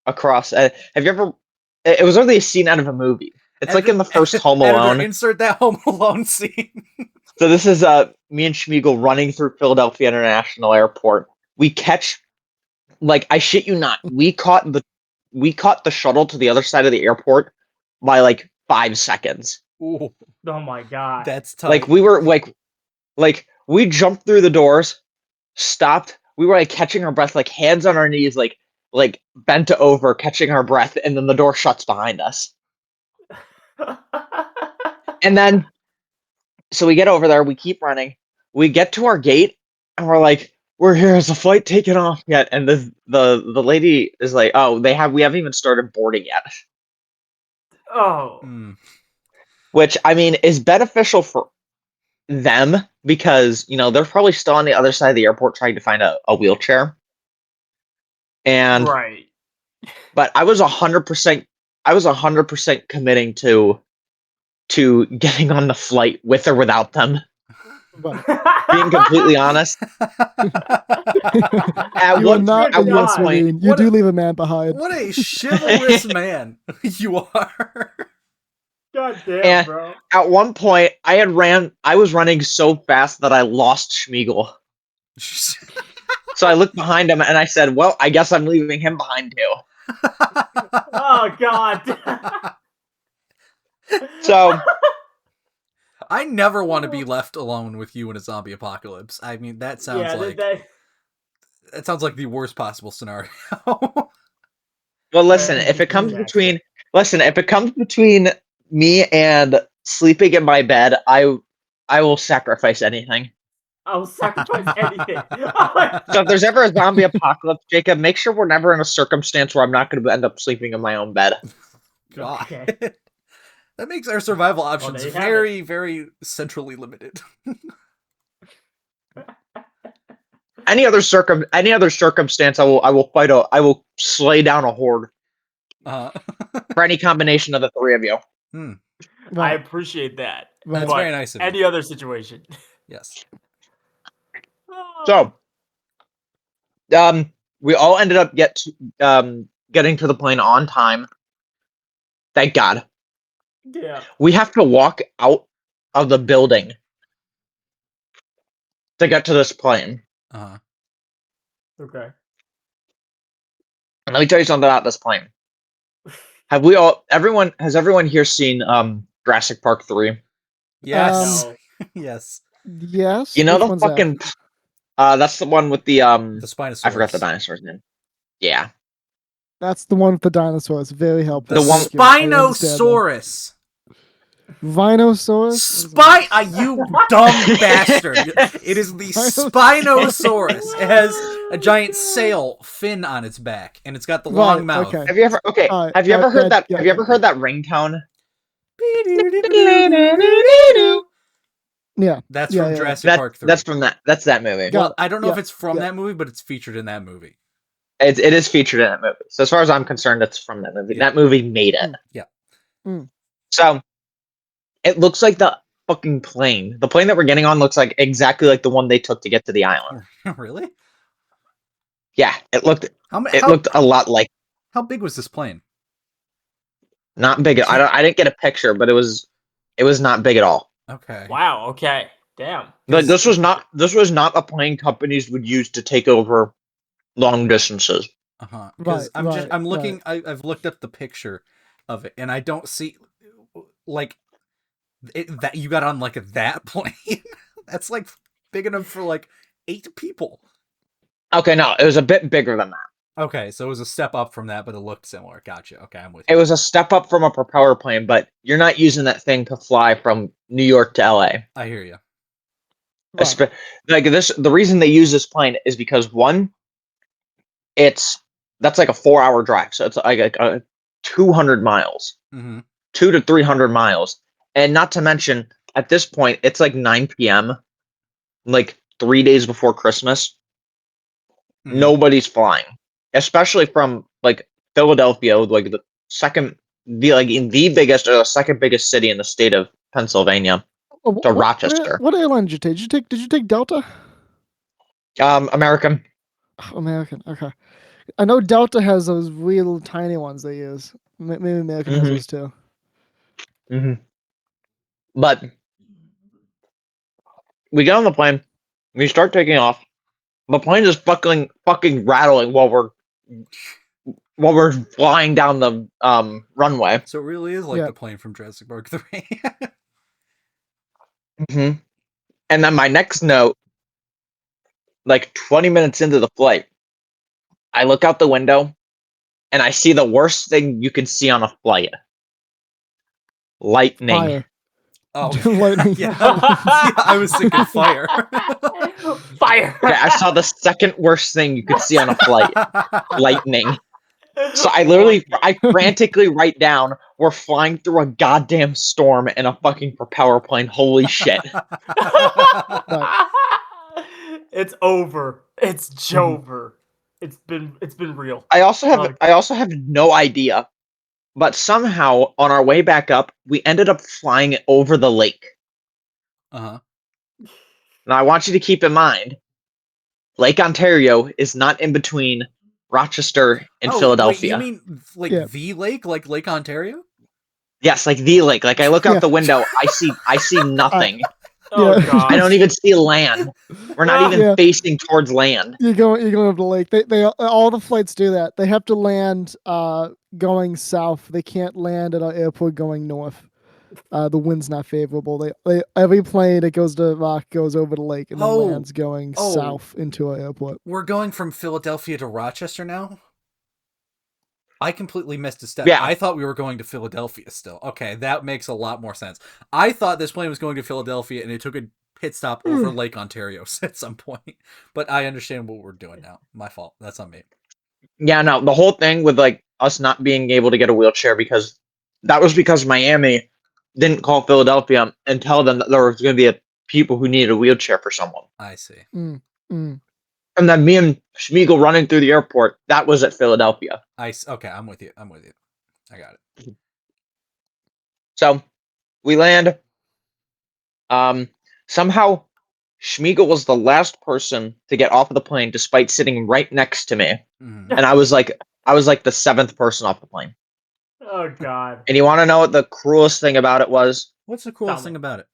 across. Have you ever? It was only a scene out of a movie. It's like in the first Home Alone. Insert that Home Alone scene. So this is me and Shmigo running through Philadelphia International Airport. We catch, like, I shit you not, we caught the shuttle to the other side of the airport by like 5 seconds. Ooh. Oh my god. That's tough. Like we were like we jumped through the doors, stopped. We were like catching our breath, like hands on our knees, like bent over, catching our breath, and then the door shuts behind us. And then, so we get over there, we keep running, we get to our gate, and we're like, "We're here. Is the flight taken off yet?" And the lady is like, "Oh, we haven't even started boarding yet." Oh. Which, I mean, is beneficial for them because, you know, they're probably still on the other side of the airport trying to find a wheelchair. And right. But I was 100% committing to getting on the flight with or without them. Being completely honest. At one point, you do leave a man behind. What a chivalrous man you are. God damn, bro. At one point, I was running so fast that I lost Shmigo. So I looked behind him and I said, "Well, I guess I'm leaving him behind too." Oh god. So I never want to be left alone with you in a zombie apocalypse. I mean, that sounds that sounds like the worst possible scenario. Well, listen, if it comes between me and sleeping in my bed, I will sacrifice anything. I will sacrifice anything. So if there's ever a zombie apocalypse, Jacob, make sure we're never in a circumstance where I'm not going to end up sleeping in my own bed. God. Okay. That makes our survival options very, very centrally limited. Any other circumstance, I will slay down a horde. For any combination of the three of you. I appreciate that. That's very nice of you. Any other situation. Yes. So, we all ended up getting to the plane on time. Thank God. Yeah. We have to walk out of the building to get to this plane. Okay. And let me tell you something about this plane. Has everyone here seen Jurassic Park 3? Yes. No. Yes. Yes. You know the fucking that's the one with the Spinosaurus. I forgot the dinosaur's name. Yeah. That's the one with the dinosaurs. Very helpful. The Spinosaurus. Vinosaurus? You dumb bastard. It is the Spinosaurus. It has a giant sail fin on its back, and it's got the long mouth. Okay. Have you ever heard that ringtone? Yeah. That's from Jurassic Park 3. That's that movie. Well, I don't know if it's from that movie, but it's featured in that movie. It is featured in that movie. So as far as I'm concerned, it's from that movie. Yeah. That movie made it. Yeah. So it looks like the fucking plane. The plane that we're getting on looks like exactly like the one they took to get to the island. Really? Yeah, it looked a lot like. How big was this plane? Not big. I didn't get a picture, but it was not big at all. Okay. Wow. Okay. Damn. But this was not a plane companies would use to take over long distances. Because I'm looking. I've looked up the picture of it, and I don't see like that you got on like that plane. That's like big enough for like 8 people. Okay, no, it was a bit bigger than that. Okay, so it was a step up from that, but it looked similar. Gotcha. Okay, I'm with you. It was a step up from a propeller plane, but you're not using that thing to fly from New York to LA. I hear you. Right. The reason they use this plane is because one, that's like a 4-hour drive, so it's like a 200 miles, 200 to 300 miles, and not to mention at this point it's like 9 p.m. like 3 days before Christmas. Nobody's flying, especially from like Philadelphia, like the biggest or the second biggest city in the state of Pennsylvania, to Rochester. What airline did you take? Did you take Delta? American. Oh, American. Okay. I know Delta has those real tiny ones they use. Maybe American has those too. But we get on the plane, we start taking off. The plane is fucking rattling while we're flying down the runway. So it really is like the plane from Jurassic Park 3. And then my next note, like 20 minutes into the flight, I look out the window and I see the worst thing you can see on a flight. Lightning. Fire. Oh, lightning. Yeah. I was thinking fire. Fire. Okay, I saw the second worst thing you could see on a flight. Lightning. So I frantically write down, we're flying through a goddamn storm in a fucking propeller plane. Holy shit. It's over. It's Jover. It's been real. I also have no idea, but somehow on our way back up, we ended up flying over the lake. Now I want you to keep in mind, Lake Ontario is not in between Rochester and Philadelphia. Wait, you mean like the lake, like Lake Ontario? Yes, like the lake. Like I look out the window, I see nothing. Oh god! I don't even see land. We're not even facing towards land. You're going over the lake. They all the flights do that. They have to land going south. They can't land at our airport going north. The wind's not favorable. They every plane that goes to Rock goes over the lake and then lands going south into our airport. We're going from Philadelphia to Rochester now? I completely missed a step. Yeah. I thought we were going to Philadelphia still. Okay, that makes a lot more sense. I thought this plane was going to Philadelphia and it took a pit stop over Lake Ontario at some point. But I understand what we're doing now. My fault. That's on me. Yeah, no, the whole thing with like us not being able to get a wheelchair because Miami didn't call Philadelphia and tell them that there was going to be people who needed a wheelchair for someone. I see. And then me and Schmiegel running through the airport, that was at Philadelphia. Okay, I'm with you. I got it. So we land. Somehow Schmiegel was the last person to get off of the plane despite sitting right next to me. And I was like the seventh person off the plane. Oh god. And you want to know what the cruelest thing about it was? What's the coolest thing about it?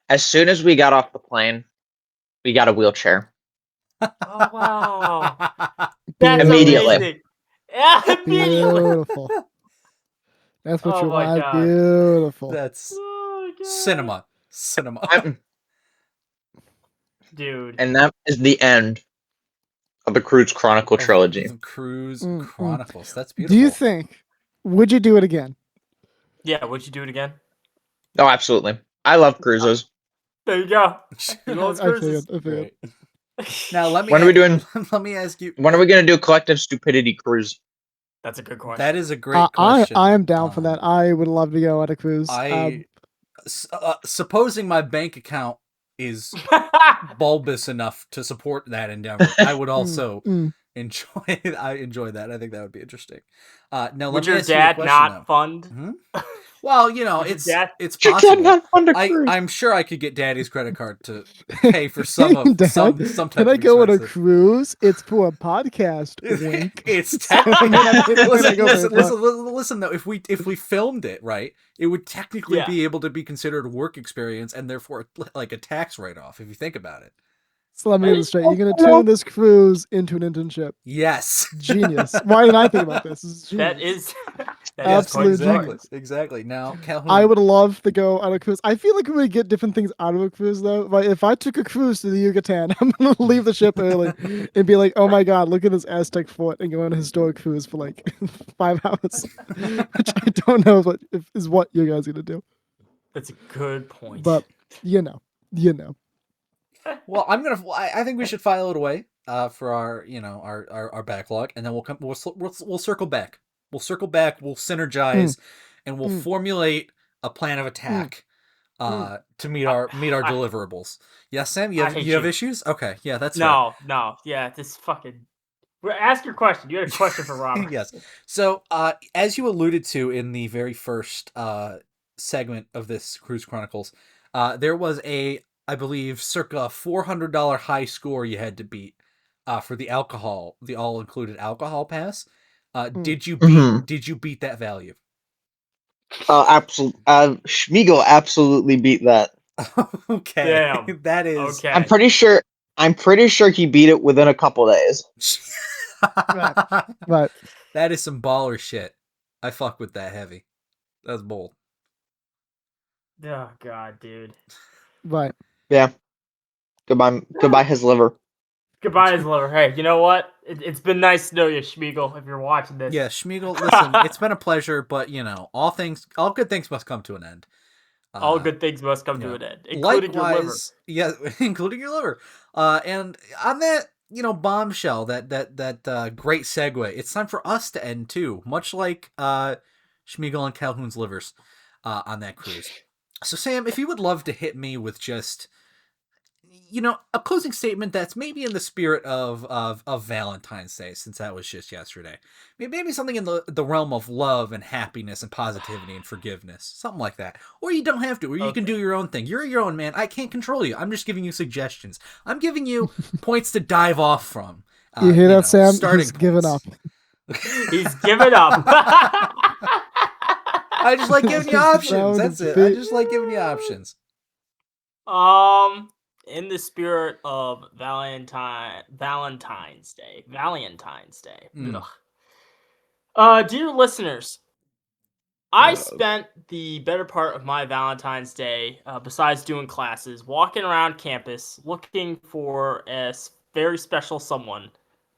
As soon as we got off the plane, we got a wheelchair. Oh wow. That's immediately. Amazing. Yeah, immediately. Beautiful. That's what you want. God. Beautiful. That's cinema. Dude. And that is the end of the Cruise Chronicle trilogy. Cruise Chronicles. That's beautiful. Do you think, would you do it again? Yeah, would you do it again? Oh, absolutely. I love cruises. There you go. You know, cruises. I figured. Now let me. When are we doing? Let me ask you. When are we going to do a Collective Stupidity cruise? That's a good question. That is a great question. I am down for that. I would love to go on a cruise. Supposing my bank account is bulbous enough to support that endeavor, I would also enjoy that. I think that would be interesting. Now, would your dad not fund? Mm-hmm. Well, you know, it's possible. Your dad not fund a cruise? I'm sure I could get Daddy's credit card to pay for some type Can I go on a cruise? It's for a podcast. Wink. It's listen though. If we filmed it right, it would technically be able to be considered a work experience and therefore like a tax write-off if you think about it. So let me get this straight. You're gonna turn this cruise into an internship. Yes. Genius. Why didn't I think about this? This is genius. That is absolute exactly. genius. Exactly. Now, Calhoun. I would love to go on a cruise. I feel like we would get different things out of a cruise, though. Like if I took a cruise to the Yucatan, I'm gonna leave the ship early and be like, "Oh my god, look at this Aztec fort," and go on a historic cruise for like 5 hours, which I don't know is what you guys are gonna do. That's a good point. But you know. Well, I think we should file it away for our our backlog, and then we'll circle back. We'll synergize, and we'll formulate a plan of attack to meet our deliverables. Yes, Sam, you have issues? Okay, yeah, that's no, yeah, this fucking. Ask your question. You had a question for Robert. Yes. So, as you alluded to in the very first segment of this Cruise Chronicles, there was I believe, circa $400 high score you had to beat for the all-included alcohol pass. Did you beat that value? Absolutely. Schmiegel absolutely beat that. Okay. Damn. That is. Okay. I'm pretty sure he beat it within a couple days. Right. That is some baller shit. I fuck with that heavy. That's bold. Oh god, dude. Right. Yeah. Goodbye, his liver. Goodbye, his liver. Hey, you know what? It's been nice to know you, Schmiegel, if you're watching this. Yeah, Schmiegel, listen, it's been a pleasure, but all good things must come to an end. All good things must come to an end, including your liver. Yeah, including your liver. And on that, bombshell, that great segue, it's time for us to end too, much like Schmiegel and Calhoun's livers on that cruise. So, Sam, if you would love to hit me with just a closing statement that's maybe in the spirit of Valentine's Day, since that was just yesterday. Maybe something in the realm of love and happiness and positivity and forgiveness. Something like that. Or you don't have to, or you can do your own thing. You're your own man. I can't control you. I'm just giving you suggestions. I'm giving you points to dive off from. You hear that, Sam? He's given up. He's given up. I just like giving you options. That's it. I just like giving you options. In the spirit of Valentine's Day. Dear listeners, I spent the better part of my Valentine's Day, besides doing classes, walking around campus looking for a very special someone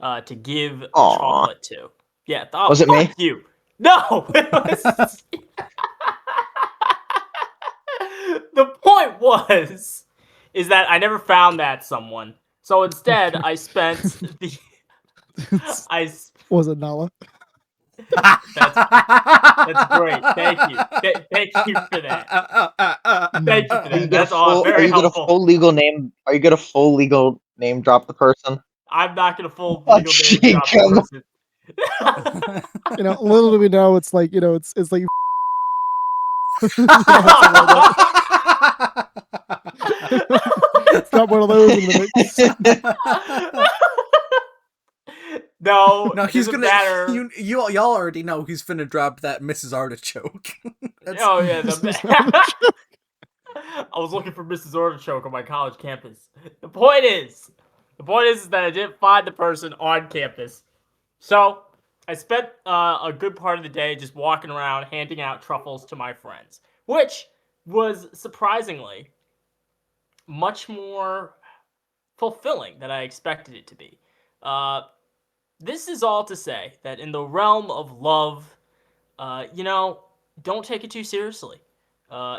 to give chocolate to. Yeah, was it me? You. No. The point is that I never found that someone. So instead, I spent the. Was it Nala? That's great. Thank you. Thank you for that. Thank you for that. That's all very helpful. Are you gonna full legal name drop the person? I'm not gonna full legal name drop the person. Little do we know, it's like it's like. It's not one of those in the mix. No, he's gonna. Y'all already know he's finna drop that Mrs. Artichoke. Oh yeah, I was looking for Mrs. Artichoke on my college campus. The point is that I didn't find the person on campus, so I spent a good part of the day just walking around handing out truffles to my friends, which was surprisingly much more fulfilling than I expected it to be. This is all to say that in the realm of love, don't take it too seriously.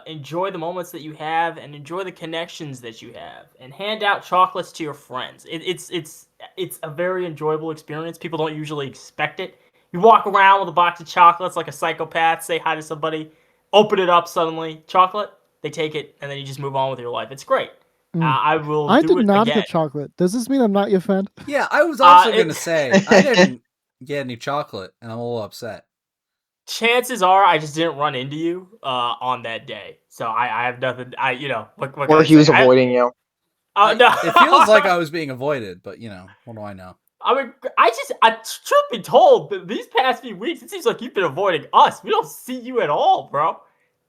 Enjoy the moments that you have and enjoy the connections that you have, and hand out chocolates to your friends. It's a very enjoyable experience. People don't usually expect it. You walk around with a box of chocolates like a psychopath, say hi to somebody, open it up suddenly, chocolate, they take it, and then you just move on with your life. It's great. I did not get chocolate. Does this mean I'm not your friend? Yeah, I was also going to say, I didn't get any chocolate, and I'm a little upset. Chances are I just didn't run into you on that day. So I have nothing, or he was avoiding you. No. It feels like I was being avoided, but, what do I know? I mean, truth be told, these past few weeks, it seems like you've been avoiding us. We don't see you at all, bro.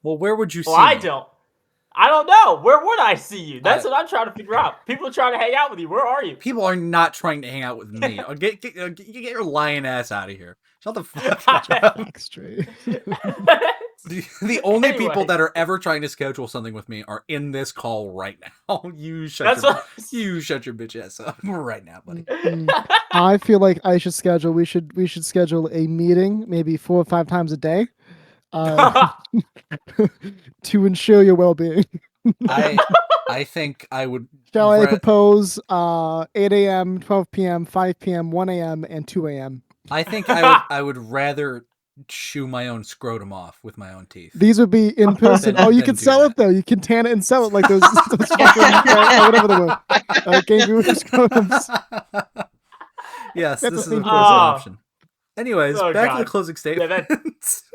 Well, where would you see I me? don't. I don't know. Where would I see you? That's what I'm trying to figure out. People are trying to hang out with you. Where are you? People are not trying to hang out with me. Get your lying ass out of here. Shut the fuck up. Straight. The only people that are ever trying to schedule something with me are in this call right now. You shut your bitch ass up right now, buddy. I feel like I should schedule. We should schedule a meeting, maybe 4 or 5 times a day, to ensure your well-being. I think I would. Shall I propose 8 a.m., 12 p.m., 5 p.m., 1 a.m., and 2 a.m.? I think I would rather chew my own scrotum off with my own teeth. These would be in person. You can sell it though. You can tan it and sell it like those fucking whatever they were. Kangaroo scrotums. Yes, this is of course an option. Anyways, back to the closing statement.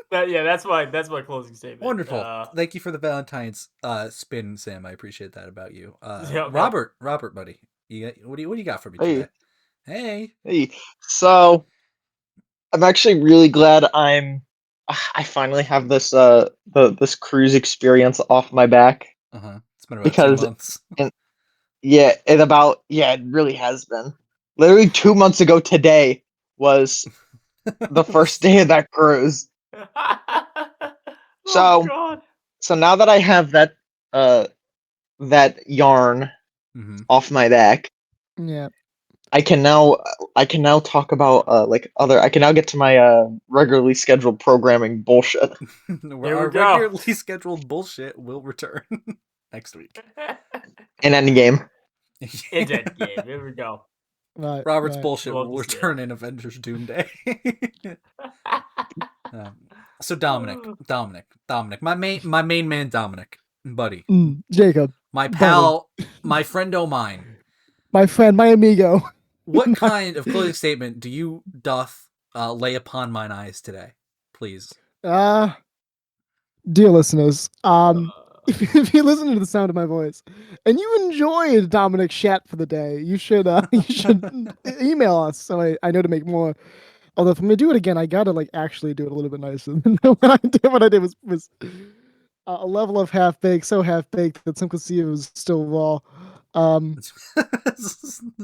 That's my closing statement. Wonderful. Thank you for the Valentine's spin, Sam. I appreciate that about you. Robert, buddy, what do you got for me today? Hey. So, I'm actually really glad I finally have this this cruise experience off my back. It's been about 2 months. It really has been. Literally 2 months ago today was the first day of that cruise. So now that I have that yarn off my back, I can now talk about I can now get to my regularly scheduled programming bullshit. Our regularly scheduled bullshit will return next week. In Endgame. In Endgame. Here we go. Robert's bullshit will return in Avengers Doomsday. So Dominic, my main man, Dominic, buddy, Jacob, my pal, my friendo mine, my friend, my amigo. What kind of closing statement do you doth lay upon mine eyes today, please? Dear listeners, if you listen to the sound of my voice and you enjoyed Dominic's chat for the day, you should email us so I know to make more. Although if I'm gonna do it again, I gotta actually do it a little bit nicer than what I did was a level of half baked, so half baked that some could see it was still raw.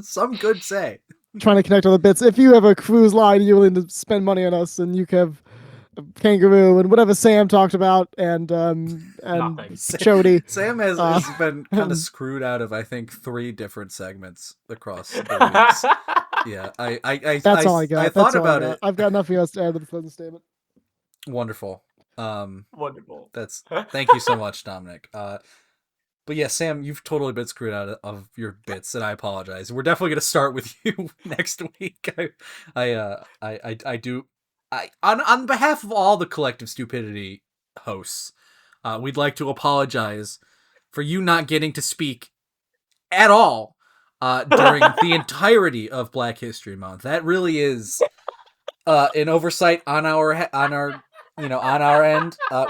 Some could say. Trying to connect all the bits. If you have a cruise line, you're willing to spend money on us, and you can have Kangaroo and whatever Sam talked about, and Chody. Sam has been kind of screwed out of, I think, 3 different segments across the weeks. Yeah, that's all I got. I thought about it. I've got nothing else to add to the closing statement. Wonderful. Wonderful. Thank you so much, Dominic. But yeah, Sam, you've totally been screwed out of your bits, and I apologize. We're definitely going to start with you next week. I do. On behalf of all the Collective Stupidity hosts, we'd like to apologize for you not getting to speak at all during the entirety of Black History Month. That really is an oversight on our end.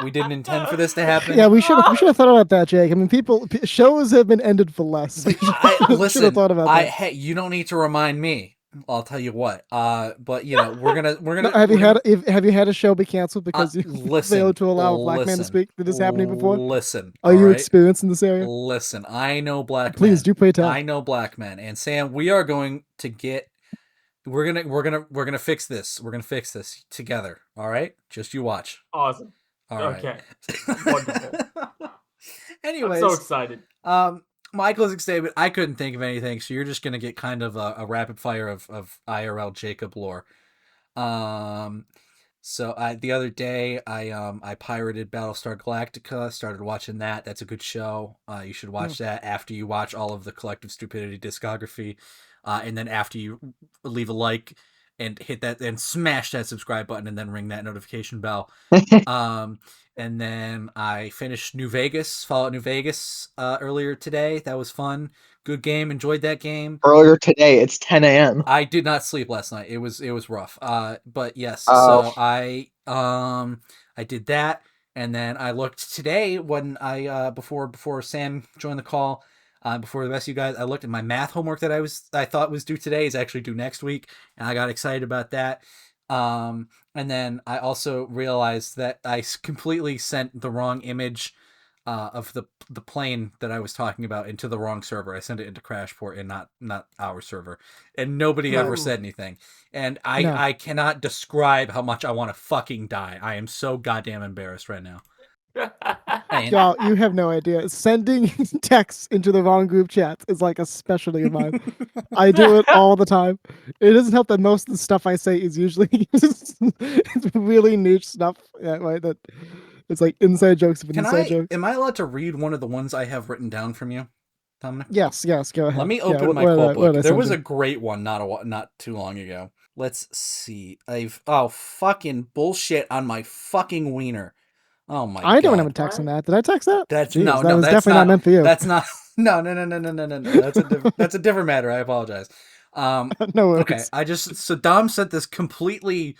We didn't intend for this to happen. Yeah, we should have thought about that, Jake. I mean, shows have been ended for less. Listen, should have thought about that. Hey, you don't need to remind me. I'll tell you what. But we're gonna. Have you had a show be canceled because you failed to allow a black man to speak? Did this happen before? Listen. Are you experienced in this area? Listen, I know black men. Please do play tell. I know black men, and Sam, we are going to get. We're gonna fix this. We're gonna fix this together. All right, just you watch. Awesome. All right. Okay. Wonderful. Anyways, I'm so excited. My closing statement, I couldn't think of anything, so you're just going to get kind of a rapid fire of IRL Jacob lore. So the other day, I pirated Battlestar Galactica, started watching that. That's a good show. You should watch that after you watch all of the Collective Stupidity discography. And then after you leave a like and hit that and smash that subscribe button and then ring that notification bell. And then I finished Fallout New Vegas earlier today. That was fun. Good game. Enjoyed that game. Earlier today, it's 10 a.m. I did not sleep last night. It was rough. But yes, so I did that, and then I looked today when I before Sam joined the call. Before the rest of you guys, I looked at my math homework that I thought was due today is actually due next week, and I got excited about that. And then I also realized that I completely sent the wrong image of the plane that I was talking about into the wrong server. I sent it into Crashport and not our server, and nobody ever said anything. And I cannot describe how much I want to fucking die. I am so goddamn embarrassed right now. Y'all, you have no idea. Sending texts into the wrong group chats is like a specialty of mine. I do it all the time. It doesn't help that most of the stuff I say is usually it's really niche stuff. Yeah, right. That it's like inside jokes of inside jokes. Am I allowed to read one of the ones I have written down from you, Dominic? Yes, go ahead. Let me open my quote book. There was a great one not too long ago. Let's see. Fucking bullshit on my fucking wiener. Oh my god. I don't have a text on that. Did I text that? That's Jeez, no, that was that's definitely not meant for you. That's not no. That's a different matter. I apologize. No worries. Okay. So Dom sent this completely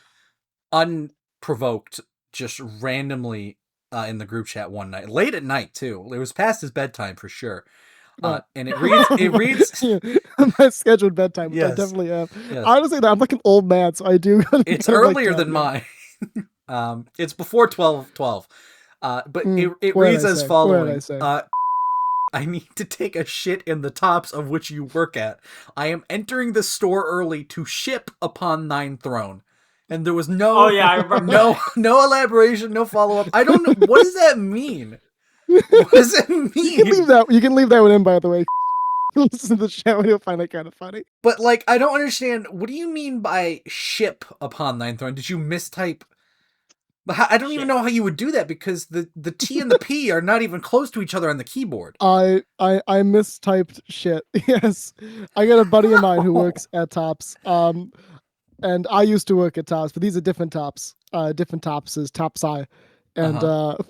unprovoked, just randomly in the group chat one night, late at night too. It was past his bedtime for sure. And it reads my scheduled bedtime, which I definitely have. Yes. Honestly, I'm like an old man, so I do. It's earlier than mine. It's before 12. But it reads as following. I need to take a shit in the tops of which you work at. I am entering the store early to ship upon thine throne. And there was no I remember. no elaboration, no follow-up. I don't know. What does that mean? What does it mean? You can leave that one in, by the way. Listen to the show and you'll find it kind of funny. But like, I don't understand. What do you mean by ship upon thine throne? Did you mistype? I don't even know how you would do that because the T and the P are not even close to each other on the keyboard. I mistyped shit. Yes. I got a buddy of mine who works at Tops. And I used to work at Tops, but these are different Tops. Different Tops is Topsci. And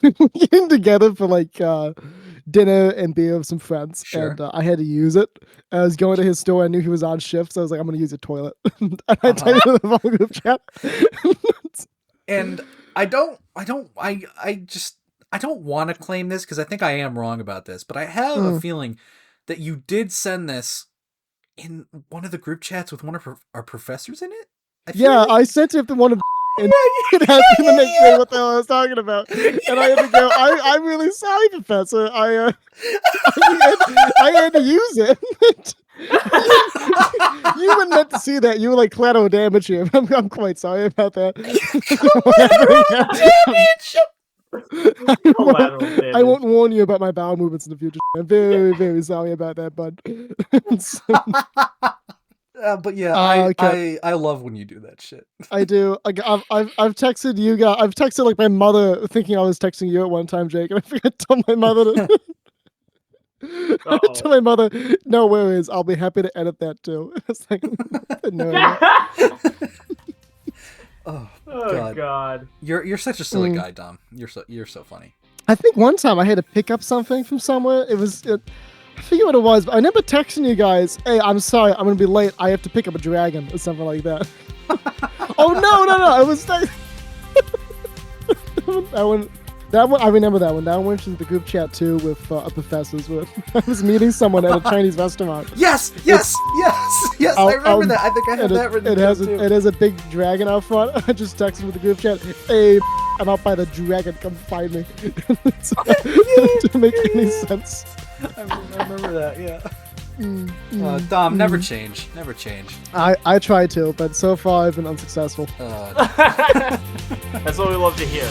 we were getting together for like dinner and beer with some friends. Sure. And I had to use it. I was going to his store. I knew he was on shift, so I was like, I'm going to use a toilet. And I typed it in the wrong group chat. And I don't want to claim this because I think I am wrong about this, but I have a feeling that you did send this in one of the group chats with one of our professors in it. I sent it to one of and it asked me the next day what the hell I was talking about, and I had to go. I'm really sorry, Professor. I had to use it. You wouldn't meant to see that. You were like collateral damage here. I'm quite sorry about that. I won't warn you about my bowel movements in the future. I'm very, very sorry about that, bud. But yeah, I love when you do that shit. I do. I've texted you guys. I've texted like my mother, thinking I was texting you at one time, Jake, and I forgot to tell my mother. I told my mother, no worries, I'll be happy to edit that too. It's like, no. Oh God. You're such a silly guy, Dom. You're so funny. I think one time I had to pick up something from somewhere. I forget what it was, but I remember texting you guys, hey, I'm sorry, I'm going to be late. I have to pick up a dragon or something like that. Oh, no. I was that one, I remember that one. That one went into the group chat too with professors. I was meeting someone at a Chinese restaurant. Yes. I remember that. I think I have that written down too. It has a big dragon out front. I just texted with the group chat, hey, I'm out by the dragon. Come find me. It didn't make any sense. I remember that, yeah. Dom, never change. I try to, but so far I've been unsuccessful. That's what we love to hear.